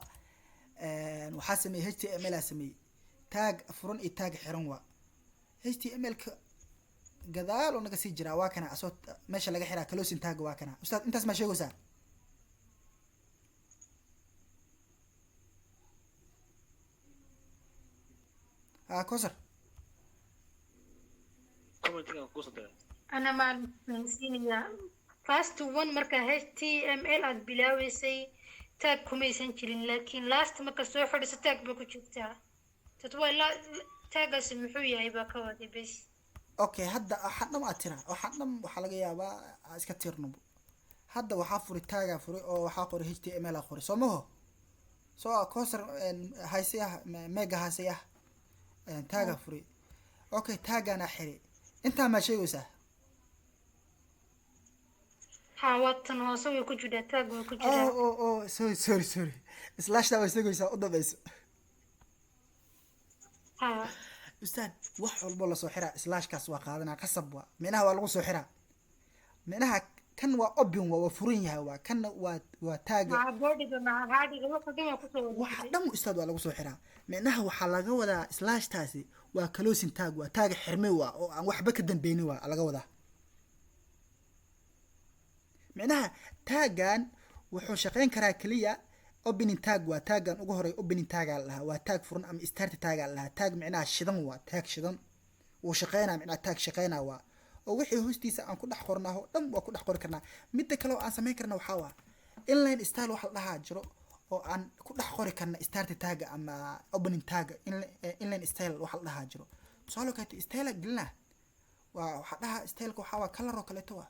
waxaa sameeyey HTML aa sameeyey tag furan iyo tag xiran waa HTML-ka gadaal oo naga sii jiraa waa kana asoo meesha laga xiraa closing tag waa kana ustaad intaas ma sheegaysaa كوسر أنا ما نسيني first one مركا HTML أد بلاويسي tag كوميسن جرين لكن last مركا سوحر ستاج بكو جبتها تتوى لا tag اسمحو يا إبا كوادي بس okay hadda waxaan dham aad tiraa waxaa laga yaabaa iska tirnabo hadda waxaa furi taagaa furi oo waxaa qoray html a qoray soo maho soo coser haysiyaha mega haysiyaha taagaa furi okay taagana xiri intaa ma sheegaysaa ها وطن هوسوي كجدا تاج وكجدا sorry slash taa way sheegaysaa u dambayso ها ustaad wax walbo la soo xiraa slashkaas waa qaadanaa qasab waa meelaha waa lagu soo xiraa meelaha kan waa open waa furan yahay waa kan waa taaga مع بودي مع هادي وقت دم كسو waxa dhan ustaad waa lagu soo xiraa meelaha waxaa laga wadaa slash taasi waa closing tag waa taaga xirmay waa oo aan waxba ka dambeeynin waa laga wadaa meelaha taagan wuxuu shaqeyn karaa kaliya opening tag waa taagan ugu horay opening tag lahaa waa tag furan ama start tag lahaa tag macnaha shidan waa tag shidan uu shaqeynaa macnaha tag shaqeynaa waa oo wixii hoostiisa aan ku dhex qornaaho dhan waa ku dhex qori karnaa midda kale oo aan samayn karna waxaa waa inline style waxa la dhahaa jiro oo aan ku dhex qori karna start tag ama opening tag inline style waxa la dhahaa jiro tusaale kale style gelina waa waxa dhahaa styleka waxaa waa color oo kaleeto waa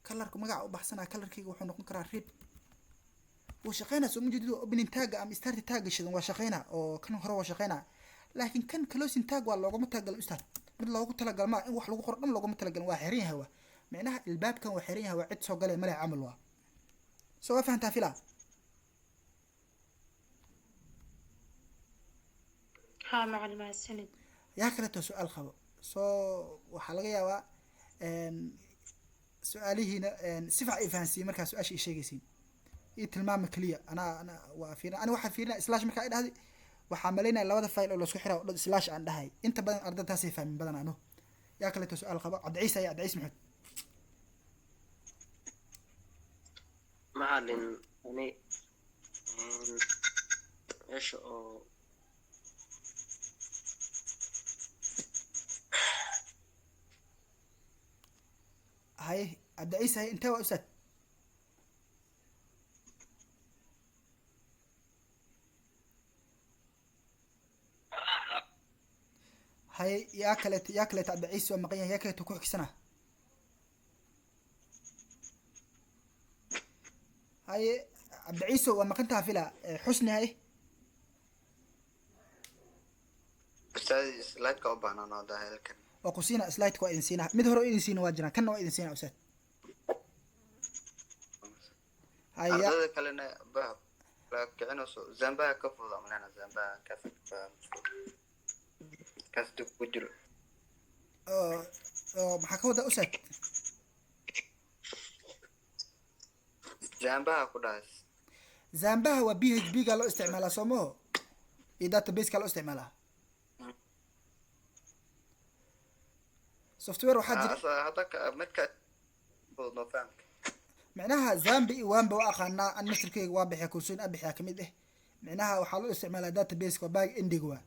colorka magaca u baxsanaa colorkayga wuxuu noqon karaa red wuu shaqeynaa soo mujeedido opening tag ama start tag shidan waa shaqeynaa oo kan hore waa shaqeynaa laakiin kan closing tag waa loogama talagalin ustaad mid loogu talagal ma in wax lagu qoro dhan loogama talagalin waa xiran yahay waa macnaha albaabkan waa xiran yahay waa cid soo galay male camal waa soo waa fahantaa filaa ها مع المسند yaa kaleeto su-aal qabo soo waxaa laga yaabaa su-aalihiina si fiican ay fahansiiyey markaa su-aasha ay sheegaysiin iyo tilmaama kaliya ana waa fiirina ani waxaa fiirina slash markaa ay dhahday waxaa malaynaya labada file oo laisku xiraa oo dhan slash aan dhahay inta badan ardaydaasay fahmin badan ano yaa kaleeto su-aal qabo cabdiciise ayaa cabdiciise maxamed macalin ani meesha oo haye cabdiciise haye intee waa ustaad haye yaa kaleeto cabdiciise waa maqan yahay yaa kaleeto ku xigsana haye cabdiciise waa maqantaha fila xusni haye ustaad slide-ka u baahnaan oo daa halkan waa ku siina slide-ka waa idin siina mid hore oo idin siina waa jiraan kanna waa idin siina ustaad haye ardayda kalena ba la kicinayso zambaha ka fududa malena zambaha kaas dib ku jiro oo maxaa ka wada ustaad zambaha ku dhaas zambaha waa php ga loo isticmaalaa soo maho iyo database ka loo isticmaalaa software waxaa jira hadda midka no fahamka macnaha zambi iyo wamba waa aqaanaa an masirkeyga waa bixiya kursuun abixiya kamid ah macnaha waxaa loo isticmaalaa database waa back ending waa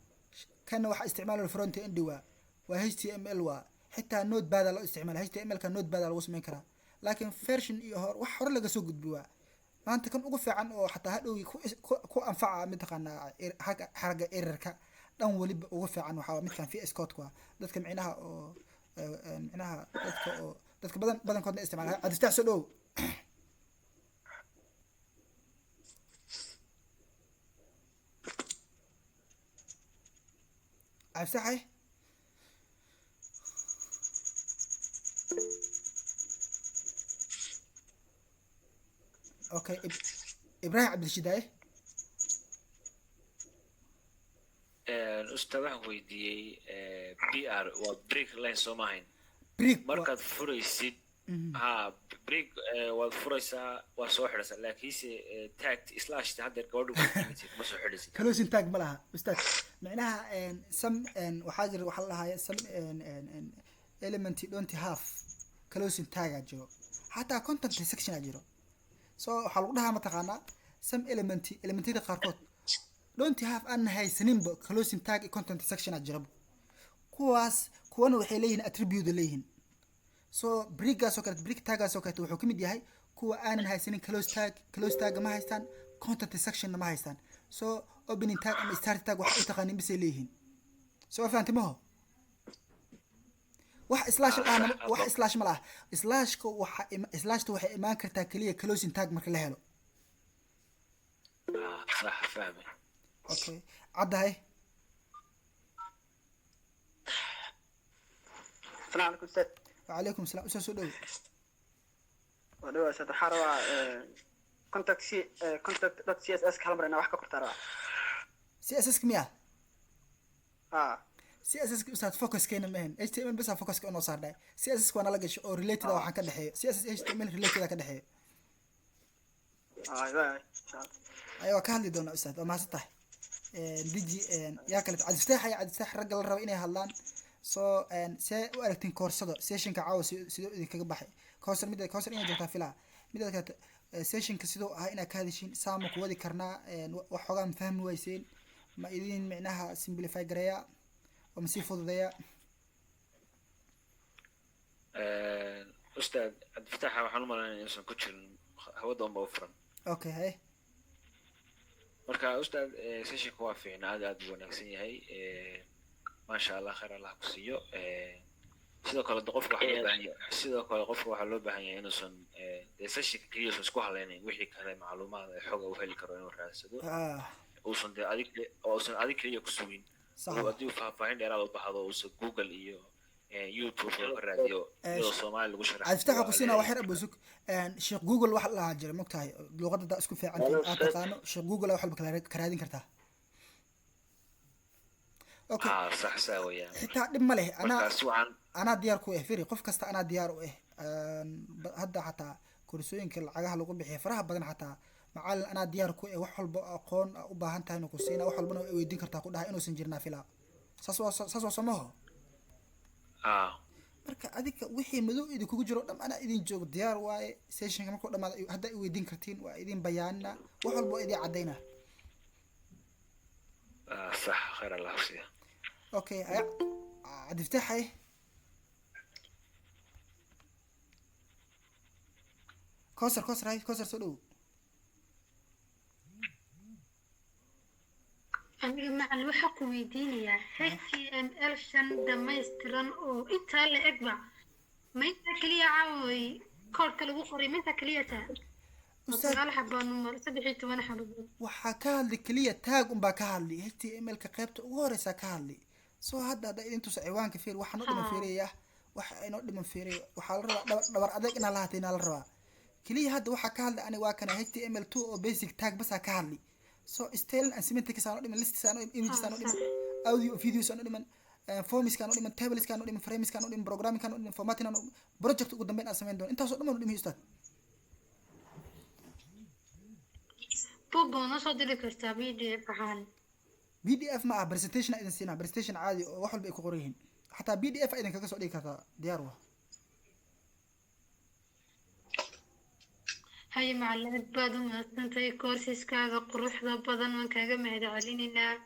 kana waxaa isticmaalaa front end waa html waa xitaa notepad loo isticmaalaa html ka notepad lagu sameyn karaa laakiin version iyo wax hore laga soo gudbi waa maanta kan ugu fiican oo xataa hadhow ku anfaca mid taqaanaa xarga errorka dhan waliba ugu fiican waxaa midkan VS Code waa dadka macnaha oo macnaha dadka badankoodna isticmaala cadiftaa soo dhow عفتحي اوكي ابراهيم عبد الشداي ustaad waxaan weydiiyey br waa break line soo maahayn بريك markaad furaysid ha break waad furaysaa waa soo xidhaysaa laakiinse tagged slash haddeer gabadhu ma soo xidhaysid كلوسين تاج ملها استاذ معناها سم وحاجر وحل لها سم element don't have closing tag اجرو حتى content section اجرو so waxa lagu dhahaa mataqaana some elementada qaarkood don't have an haysanin closing tag content section ajrab kuwana waxay leeyihiin attribute leeyihiin so breakgaas oo kale break tagaas oo kale wuxuu kamid yahay kuwa aanan haysanin close tag ma haystaan content section ma haystaan so opening tag ama start tag waxa ay taqaanin bisay leeyihiin so fahantimaho wax slash ah wax slash ma laha slashka slashta waxay imaan kartaa kaliya closing tag marka la helo صح فاهم okay caddahay السلام عليكم أستاذ. وعليكم السلام أستاذ سودو. ودو أستاذ حاروا contact CSS كلام رأينا وحكي كتير. CSS كمية. CSS أستاذ focus كينا مهن HTML بس focus كأنه صار ده CSS كوانا لقيش أو related أو حكي ده CSS HTML related ده كده أيوة كهذي دونا أستاذ وما ستح ديجي يا كلت عاد فتح رجل الربع إني هالان so سي وقتين كورسات سيشن كعاوز سيدو كجبحي كورس ميدا كورس إني جبتها فيلا ميدا كات سيشن كسيدو هاي إنا كهذيشين سامك ودي كرنا وحقا مفهم ويسين ما إذين معناها simplify جريا ومسيفو ذيا أستاذ عاد فتحها وحنو ما إنسان كتشر هو دوم بوفرن أوكي هاي marka ustaad sessionka waa fiicnaa aad u wanaagsan yahay maasha Allah khayr Allah ku siiyo sidoo kale qofka waxa loo baahan yahay sidoo kale qofka waxa loo baahan yahay inuusan sessionka kaliya isku haleynin wixii kale macluumaad ay xog u heli karo inuu raadsado uusan adig kaliya ku sugin haddii faahfaahin dheeraad u baxdo uusan Google iyo YouTube ka raadiyo iyo Soomaali lagu sharaxo aftah ku sina wax yar abusuk sheekh Google wax la jira mogtahay luqadda isku fiican aad taqaano sheekh Google wax walba ka raadin kartaa okay صح ساوية xitaa dhib ma leh ana diyaar ku ah firi qof kasta ana diyaar u ah hadda xataa kursooyinka lacagaha lagu bixiyo faraha badan xataa macallin ana diyaar ku ah wax walba aqoon u baahan tahay inuu ku siina wax walbana ay weydiin kartaa ku dhahay inuusan jirnaa filaa saas waa samaho marka adiga wixii madow idin kugu jiro dham ana idin joogo diyaar waaye sessionka markuu dhamaado hadda ay weydiin kartiin waa idin bayaanina wax walba idin cadeyna صح خير الله يحفظك اوكي عاد افتحي كوسر هاي كوسر سلو aniga macallin waxa ku weydiinaya HTML 5 dhammaystiran oo inta la egba ma inta kaliya caaway koodka lagu qoray ma inta kaliya taa ustaad xabaan mar 17 xabadood waxa ka hadli kaliya taag un baa ka hadli HTML ka qaybta ugu horeysa ka hadli soo hadda intu ciwaanka fiir waxa noo dhiman fiiriya waxa ay noo dhiman fiiriya waxa la rabaa dhabar adeeg in la haatayna la rabaa kaliya hadda waxa ka hadli ani waa kana HTML2 oo basic tag bas ka hadli so style and semantic sano dhiman list sano image sano dhiman audio video sano dhiman forms sano dhiman tables sano dhiman frames sano dhiman programming sano dhiman formatting sano project ugu dambeyn aan sameyn doono intaas oo dhamaan u dhimay ustaad bobo no soo diri kartaa PDF ma presentation idin siina presentation caadi oo wax walba ay ku qoran yihiin xataa PDF idin kaga soo dhigi kartaa diyaar waa هاي معلمات بعد ما استنتي كورسيس كذا قروح ذا بدن من كذا مهد علينا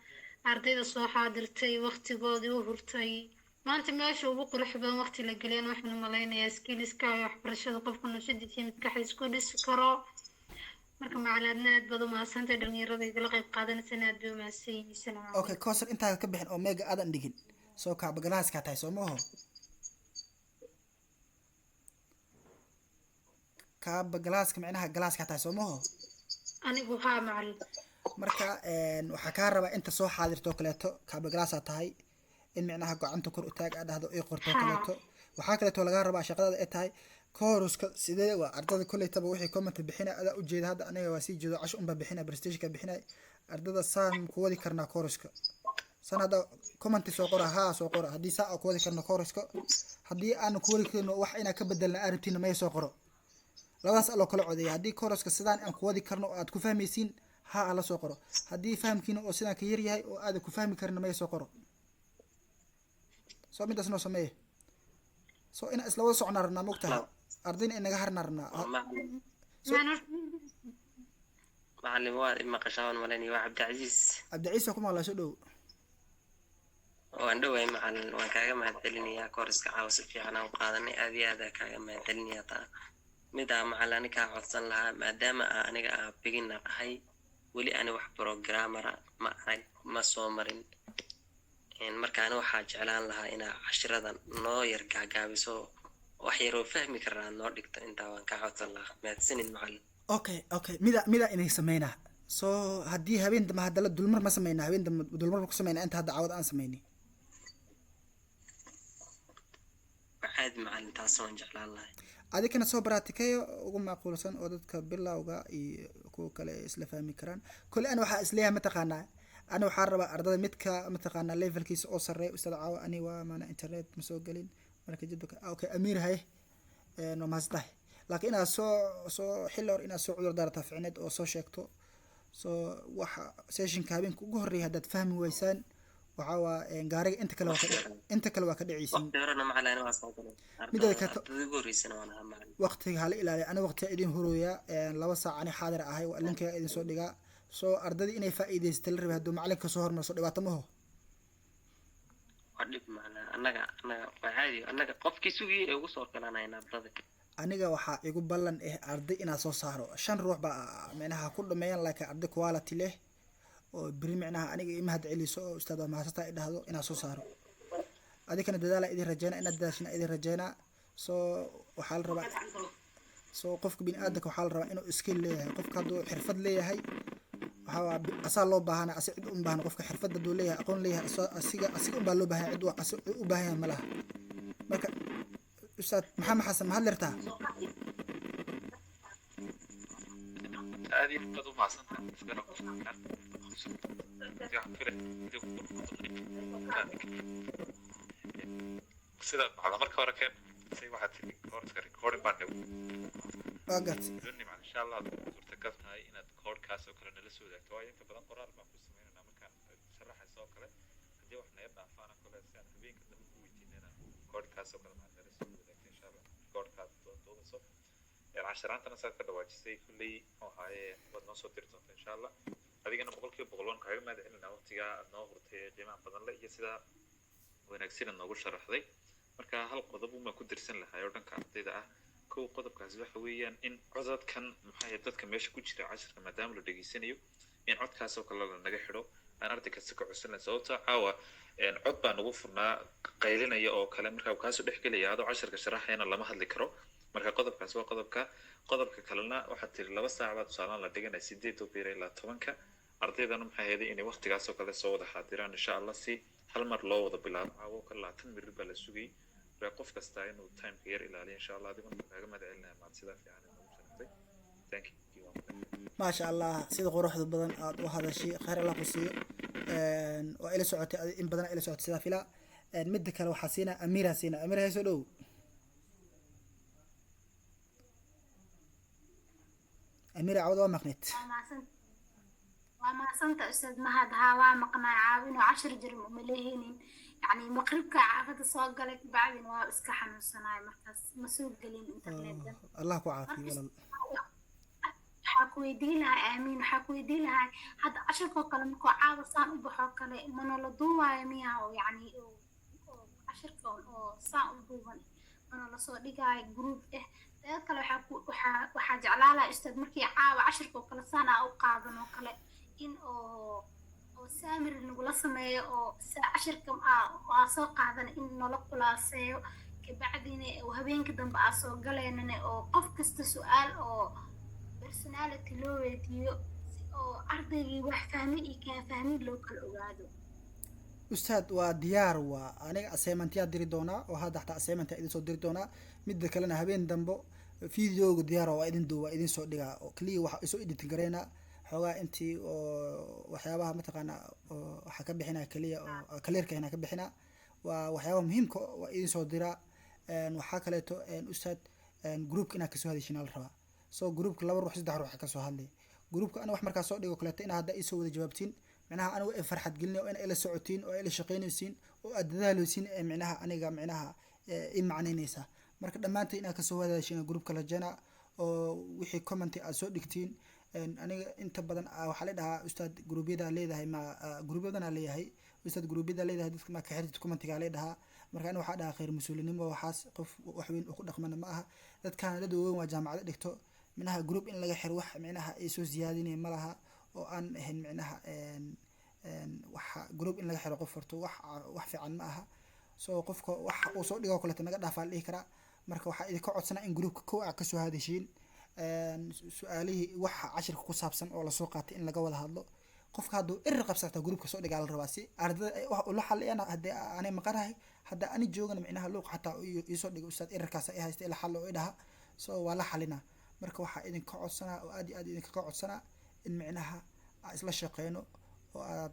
عرضي الصباح حاضرتي وقت قاضي وهرتي ما أنت ماشي وبقروح بدن وقت لقلينا وإحنا ملاينا يا سكيلس كاي وحبرشة قفكنا شدة في متكحي سكولس كرا مركم معلمات بعد ما استنتي دنيا رضي قلقي قادنا سنة دوما سين سنة أوكي كورسر أنت كبحن أوميجا أذن دقين سو كعب جلاس كاتاي سو مو كاب جلاسك معناها جلاسك حتى سموه أنا بوها معلم مركا وحكار ربع أنت صو حاضر توكلته كاب جلاسة تاي إن معناها قعنت كور أتاج هذا إيه قر توكلته وحكرته ولا ربع شغلة إتاي كوروس سيدة وأرض كل تبع وحي كومنت بحنا أدا أوجد هذا أنا واسيج جد عشان بحنا برستيج كبحنا أرض الصام كودي كرنا كوروسك سنة هذا كومنت سوقرا ها سوقرا هدي ساعة كودي كرنا كوروسك هدي أنا كودي كنا وحنا كبدلنا أرتين ما يسوقرا labadaas aloo kala codeeya haddii koroska sidaan aan ku wadi karno oo aad ku fahmaysiin ha ala soo qoro haddii fahamkiina oo sidaan ka yar yahay oo aad ku fahmi karin ma soo qoro soo midaas noo sameeye soo in isla wada socon rabnaa mogtahay ardayna inaga harna rabnaa macallin waa maqashaan malani waa Cabdi Aziz kuma la soo dhow waan dhaway macallin waan kaaga mahadcelinayaa koroska caawis fiican aan qaadanay aad iyo aad kaaga mahadcelinayaa taa mid aan macallin ka codsan lahaa maadaama aniga beginner ahay wali ani wax programmer ma soo marin marka ana waxaa jeclaan lahaa inaa cashiradan noo yar gaagaabiso wax yaroo fahmi karnaa noo dhigto intaa waan kaa codsan lahaa mahadsanid macallin. okay mida inay sameynaa soo haddii habeen dambe haddala dulmar ma sameynaa habeen dambe dulmar ma ku sameynaa inta hadda cawad aan sameynay caadi macallin taas waan jeclaan lahay. adikana soo baraatikeeyo ugu macquulsan oo dadka bilowga iyo kuwa kale isla fahmi karaan kule ana waxaa isleeyahay mataqaanaa ana waxaa rabaa ardada midka mataqaanaa levelkiisa oo sarreeya ustaad caawa ani waa maana internet ma soo gelin marka jidka okay amiir haye no maasdahay laakiin inaad soo xilli hor inaad soo cudur daarata ficneed oo soo sheegto soo waxa sessionka habeenka ugu horreeya haddaad fahmi weysaan waxaa waa gaariga inta kale waa ka dhicaysiin midda kale waqtiga hala ilaaliya ana waqtiga idin hurooya 2 saac ani xaadir ahay waa linkiga idin soo dhigaa soo ardadii inay faa'iideysto la rabay hadduu macalinka soo hormarso dhibaato ma ho wadhib macna annaga waa caadi annaga qofkii sugiyay ee ugu soo kalanayna ardada aniga waxaa igu ballan arday inaa soo saaro 5 ruux baa micnaha ku dhameeyaan laakiin arday quality leh oo biri micnaha aniga ima had celiso oo ustaad waa mahadsantaa i dhahdo inaa soo saaro adikana dadaala idin rajeynaa inaad dadaashina idin rajeynaa soo waxaa la rabaa soo qofka bini'aadamka waxaa la rabaa inuu skill leeyahay qofka hadduu xirfad leeyahay waxaa waa asaa loo baahana asi cid un baahna qofka xirfad hadduu leeyahay aqoon leeyahay asiga un baa loo baahan cid u baahan yahay ma laha marka ustaad maxamed xasan maxaad leertaa aad iyo aad u mahadsantahay sidaad macda marka hore keen say waxaad tiri koodhka recording baan dhaw waa gartay duni macna insha allah suurtagal tahay inaad koodhkaas oo kale nala soo wadaagto waayo inta badan qoraal baan ku sameynaynaa markaan sharaxayso oo kale haddii wax naga dhaafaan oo kale si aan habeenka dambe ku weydiinana koodhkaas oo kale maxaad nala soo wadaagto insha allah koodhkaas doodayso casharaantana saad ka dhawaajisay kulley oo haaye waad noo soo diri doonta insha allah adigana 100% waan kaaga mahad celinaa waqtigaa aad noo hurtay qiimaha badan le iyo sidaa wanaagsan aad noogu sharaxday marka hal qodob uma ku dirsan lahay oo dhanka ardayda ah kow qodobkaasi waxa weeyaan in codadkan maxaa dadka meesha ku jira casharka maadaama la dhageysanayo in codkaas oo kale la naga xidho aan arday kasta ka codsanay sababta caawa cod baa nagu furnaa qaylinaya oo kale markaa kaasoo dhex gelaya adoo casharka sharaxayana lama hadli karo marka qodobkaas waa qodobka kalena waxaad tiri 2 saac baad tusaalaan la dhiganay 8 biir ilaa 10 ardaydana maxay ahayd inay waqtigaas oo kale soo wada xaadiraan insha allah si hal mar loo wada bilaabo caawo ka 20 mirir baa la sugay qof kasta inuu time ka yar ilaaliyo insha allah adiguna kaaga mahad celinaya maad sidaa fiican inuu sharaxday thank you ما شاء الله سيد قروح بدن وهذا الشيء خير الله قصير وإلى سعوت إن بدنا إلى سعوت سيدا فيلا مدك لو حسينا أميرة سينا أميرة هي سلو أميرة عوض ومقنت وما سنت أستاذ مهد هوا مقنع عاون و10 جرم مليهين يعني مقربك عافد الصاق لك بعدين واسكحن الصناعي مركز مسؤول قليل انترنت الله كعافي والله حكويدي لها آمين حكويدي لها هذا 10 كلام كو عاود صان وبحو كله من لا دوايا ميها يعني 10 oo saan u duuban mana la soo dhigay group dad kale waxa jeclaala istad markii caawa 10 kale saan u qaadan oo kale in oo saamir nagu la sameeyo oo 10 soo qaadan in nala qulaaseeyo kabacdina oo habeenka dambe soo galeynana oo qof kasta su'aal oo personality loo weydiiyo oo ardaygii wax fahmi iyo ka fahmi loo kala ogaado ustaad waa diyaar waa aniga assignment yaa diri doonaa oo hadda xataa assignment idin soo diri doonaa midda kalena habeen dambo videoga diyaar waa idin duuba idin soo dhigaa oo kaliya waxa isoo edit gareena xogaa intii oo waxyaabaha mataqaana waxa ka bixinaa kaliya oo clearka ina ka bixinaa waa waxyaabaha muhiimka waa idin soo diraa waxa kale to ustaad group ina ka soo hadishinaa la rabaa soo groupka 2 ruux 3 ruux ka soo hadlay groupka ana wax markaa soo dhigo kaleeto in hadda isoo wada jawaabtiin macnaha anigu ay farxad gelin oo in ay la socotiin oo ay la shaqeynaysiin oo aad dadaaleysiin macnaha aniga macnaha in macnaynaysa marka dhamaantii inaad ka soo wadaashin groupka la jana oo wixii comment aad soo dhigtiin aniga inta badan waxa la dhahaa ustaad groupyada leedahay ma groupyadana leeyahay ustaad groupyada leedahay dadka ma ka xiriirta commentiga la dhahaa marka aniga waxa dhahaa khayr mas'uulinimo waxaas qof wax weyn oo ku dhaqmana ma aha dadkan dad weyn waa jaamacad dhigto منها جروب إن لقى حروح منها إيسو زيادين ملها وأن هن منها waxa group in laga xiro qof horto wax fiican ma aha soo qofka waxa uu soo dhigo kale naga dhaafaa dhihi karaa marka waxaa idinka codsanaa in groupka kow ah kasoo hadashiin su-aalihii waxa cashirka ku saabsan oo lasoo qaatay in laga wada hadlo qofka hadduu erir qabsata groupka soo dhigaa la rabaa si ardada ay wax ula xaliyaan haddii aanay maqanahay hadda ani joogana micnaha luuq xataa iisoo dhigo ustaad erirkaas ay haysta ila xal oo idhaha soo waa la xalinaa marka waxaa idinka codsanaa oo aad iyo aad idinka codsanaa in micnaha aan isla shaqeyno oo aad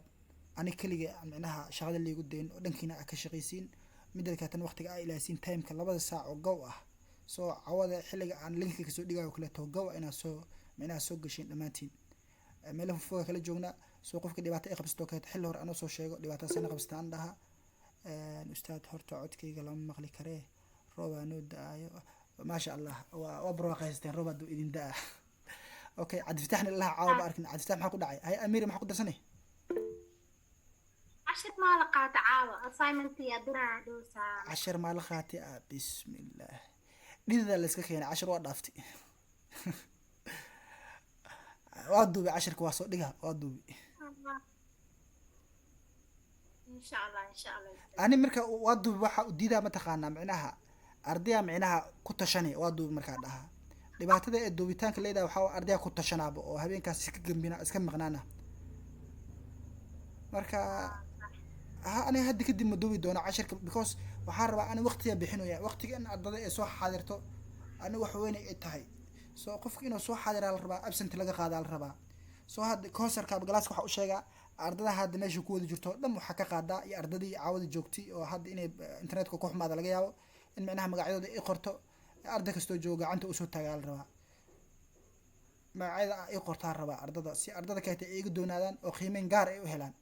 ani keliga micnaha shaqada liigu dayn oo dhankiina aad ka shaqaysiin midda kale tan waqtiga ay ilaasiin timeka 2 saac oo gow ah soo cawada xilliga aan linka kasoo dhigayo kale to gow inaad soo micnaha soo gashin dhamaantiin meel foga kala joogna soo qofka dhibaato ay qabsato kale xilli hore anoo soo sheego dhibaato sana qabstaan dhaha ustaad horta codkayga lama maqli karee rooba noo daayo ما شاء الله وابرو قيستين روبا دو إذن دا اوكي عاد فتحنا الله عاوب اركن عاد فتح محكو دعي هاي امير محكو درسني عشر ما لقات عاوة assignment يا درا دوسا 10 ما لقاتي بسم الله ديدا لسكا كين 10 waa dhaaftay waa duubi 10 kuwa soo dhiga waa duubi ان شاء الله ani marka waa duubi waxa u diidaa ma taqaana macnaha ardayda micnaha ku tashanay waa duubi markaa dhaha dhibaatada ee duubitaanka leedahay waxa ardayda ku tashanaaba oo habeenkaas iska gambina iska maqnaana marka ani hadda kadib ma duubi doono 10 because waxaan rabaa ani waqtiga bixinaya waqtiga in ardayda ay soo xaadirto ani wax weyn ay tahay soo qofka inuu soo xaadira la rabaa absent laga qaada la rabaa soo hadda concert ka galaaska waxa uu sheegaa ardayda hadda meesha ku wada jirto dhan waxa ka qaada iyo ardaydii caawada joogtay oo hadda inay internetka ku xumaada laga yaabo in macnaha magacyadooda ay qorto arday kastoo jooga gacanta u soo taagaa la rabaa magacyada ay qortaa rabaa ardada si ardada kale ay iga doonaadaan oo qiimeyn gaar ay u helaan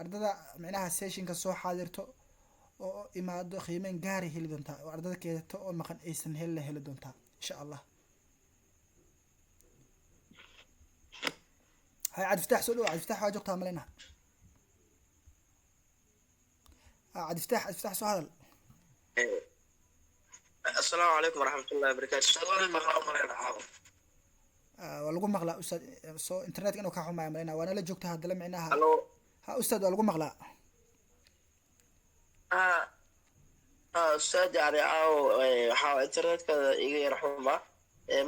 ardada macnaha sessionka soo xaadirto oo imaado qiimeyn gaar ay heli doontaa oo ardada keedato oo maqan aysan heli doontaa insha Allah هاي عاد افتح سؤال عاد افتح واجه قطع ملينا عاد افتح سؤال السلام عليكم ورحمة الله وبركاته سؤال مغلق ملينا حاضر ولقوا مغلق أستاذ سو إنترنت إنه كحوم معي ملينا وأنا لجوكت هذا لم معناها ألو ها أستاذ ولقوا مغلق أستاذ يعني حاول إنترنت كذا يغير حومة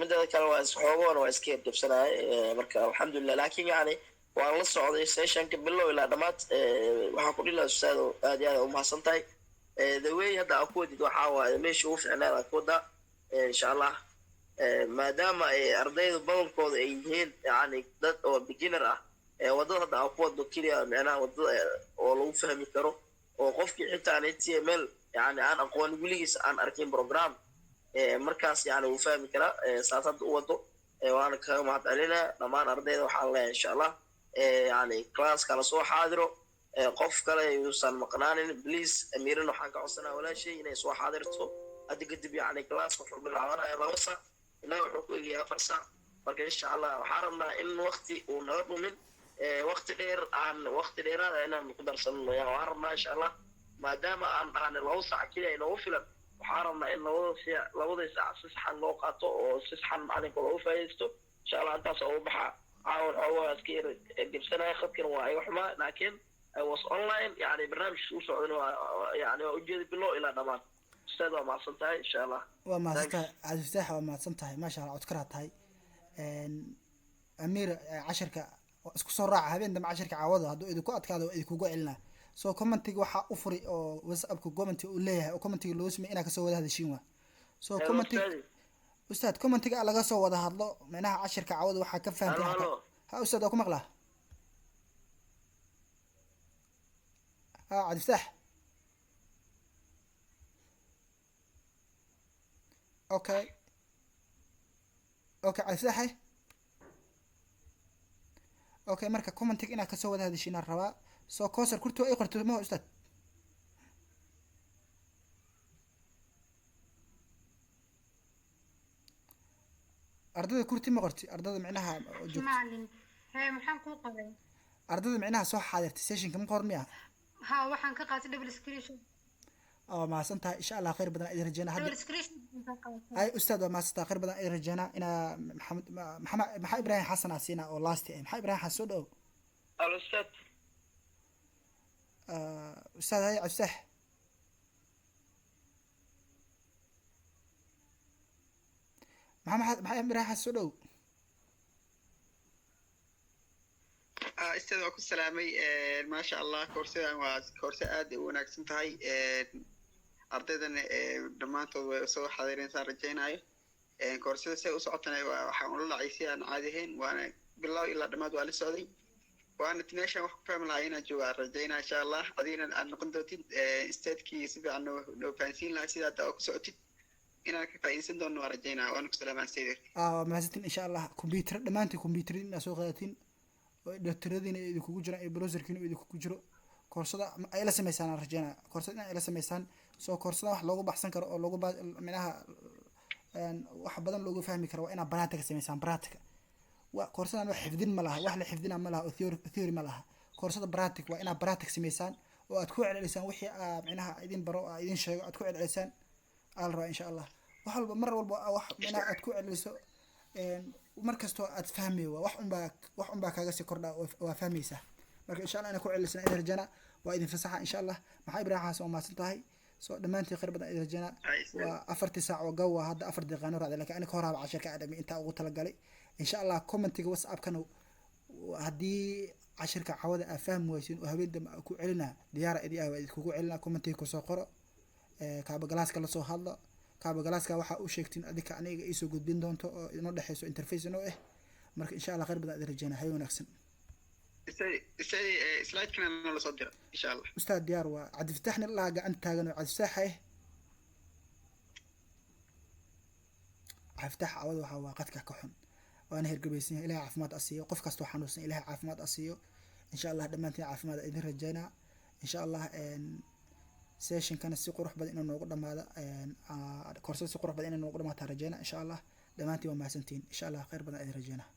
midda kale waa isxoogoon waa iska dibsanaay marka alxamdulillah laakiin yani waan la socday sessionka bilow ilaa dhamaad waxaan ku dhilaa ustaad aad iyo aad u mahadsan tahay the way hadda aad ku wadid waxaa waaye meesha ugu fiicnaad aad ku wadaa insha allah maadaama ay ardaydu badankooda ay yihiin yani dad oo beginner ah wadada hadda aad ku wado keliya micnaha wadada oo lagu fahmi karo oo qofkii xitaa aan html yani aan aqoon weligiis aan arkin program markaas yani uu fahmi karaa saasad u wado waana kaga mahadcelinaa dhammaan ardayda waxaan leeyahay insha allah yani classka la soo xaadiro qof kale yuusan maqnaanin please amiirin waxaan ka codsanaa walaashay inay soo xaadirto hadda kadib yani classka wuxuu bilaabanaya 2 saac ilaa wuxuu ku egayaa 4 saac marka insha allah waxaan rabnaa in waqti uu naga dhumin waqti dheeraada inaan ku darsanno waxaan rabnaa insha allah maadaama aan dhahane 2 saac keliya inoogu filan waxaan rabnaa in labada saac si saxan loo qaato oo si saxan macalinka loogu faa'iidaysto insha allah intaas oo baxa caawan xoogaa iska yar gebsanaya khadkan waa iga xumaa laakiin I was online yani barnaamijka u socdan yani waa ujeeda bilow ilaa dhammaan ustaad waa mahadsan tahay insha allah waa mahadsan tahay cabdifataax waa mahadsan tahay maasha allah codkaraa tahay amiir 10ka isku soo raaca habeen dambe 10ka caawada hadduu idinku adkaado idinkugu celinaa soo commentiga waxa u furi oo whatsappka commentiga uu leeyahay oo commentiga loo sameeyay inaa ka soo wada hadashiin waa soo commentiga ustaad commentiga laga soo wada hadlo macnaha 10ka caawada waxa ka fahamtay ha ustaad oo ku maqlaa عاد افتح اوكي عاد افتحي اوكي marka commentiga inaa ka soo wada hadashiin rabaa soo koosar kurto ay qorto ma ustaad ardada kurti ma qorti ardada macnaha maalin hay maxaan ku qabay ardada macnaha soo xaadirtay sessionka ma qormiya ها waxaan ka qaatay double screenshot ما سنتها إن شاء الله خير بدنا إذا رجعنا هذا سكريشن أي أستاذ ما سنتها خير بدنا إذا رجعنا إنا محمد إبراهيم حسن عسينا أو لاستي محمد إبراهيم حسود أو الأستاذ أستاذ هاي عفسح محمد إبراهيم حسود أو استاذ waa ku salaamay maasha allah koorsadan waa koorso aad u wanaagsan tahay ardaydana dhammaantood way soo xaadireysaan rajaynayo koorsada say u socotana waxaan ula dhacay si aan caadi ahayn waana bilow ilaa dhammaad waa la socday waana meeshaan wax ku fahmi lahaa inaan joogaa rajaynaa insha allah adigana aad noqon doontid istaadkii si fiican noo fahansiin lahaa sida hadda ku socotid inaan ka faa'iidaysan doono waa rajaynaa waana ku salaamaan saydir mahadsantiin insha allah computer dhammaantiin computerin inaad soo qaadatiin dhaktaradiina idinkugu jiraan iyo browserkiina idinkugu jiro koorsada ay la sameysaan aan rajeynaa koorsada in ay la sameysaan soo koorsada wax loogu baxsan karo oo loogu minaha wax badan loogu fahmi karo waa inaad baraatika sameysaan baraatika koorsadan wax xifdin ma laha wax la xifdina ma laha oo theory ma laha koorsada baraatik waa inaad baraatik sameysaan oo aad ku celcelisaan wixii minaha idin baro oo idin sheego aad ku celcelisaan aal rabaa insha allah wax walba mar walba wax minaha aad ku celceliso markastoo aad fahmay wax unbaa kaaga sii kordhaa waa fahmaysaa marka insha allah ina ku celisana idin rajana waa idin fasaxa insha allah maxaa ibraahim xasan oo mahadsan tahay soo dhammaantii khayr badan idin rajana waa 4 saac oo gaw hadda 4 daqiiqo raacday laakiin aniga horaaba casharka aadami intaa ugu talagalay insha allah commentiga whatsapp-kana haddii casharka cawada aa fahmi waysin oo habeen dambe ku celina diyaara idii ah waa idinkugu celina commentiga kusoo qoro kaaba galaaska lasoo hadlo kaaba galaaska waxaa u sheegtiin adika aniga iisoo gudbin doonto oo inoo dhexeyso interface inoo ah marka insha allah khayr badan idin rajeyna hay wanaagsan slide-kana nala soo dira insha allah ustaad diyaar waa cabdifataaxna ilaa gacanta taagan oo cabdifataax cabdifataax cawada waxaa waa qadka ka xun waana hergabaysan ilahay caafimaad asiiyo qof kastoo xanuunsan ilahay caafimaad asiiyo insha allah dhammaantiin caafimaad idin rajeynaa insha allah sessionkana si qurux badan inuu noogu dhamaado koorsada si qurux badan inay noogu dhamaataa rajeynaa insha allah dhammaantiin waa mahadsantiin insha allah khayr badan idin rajeynaa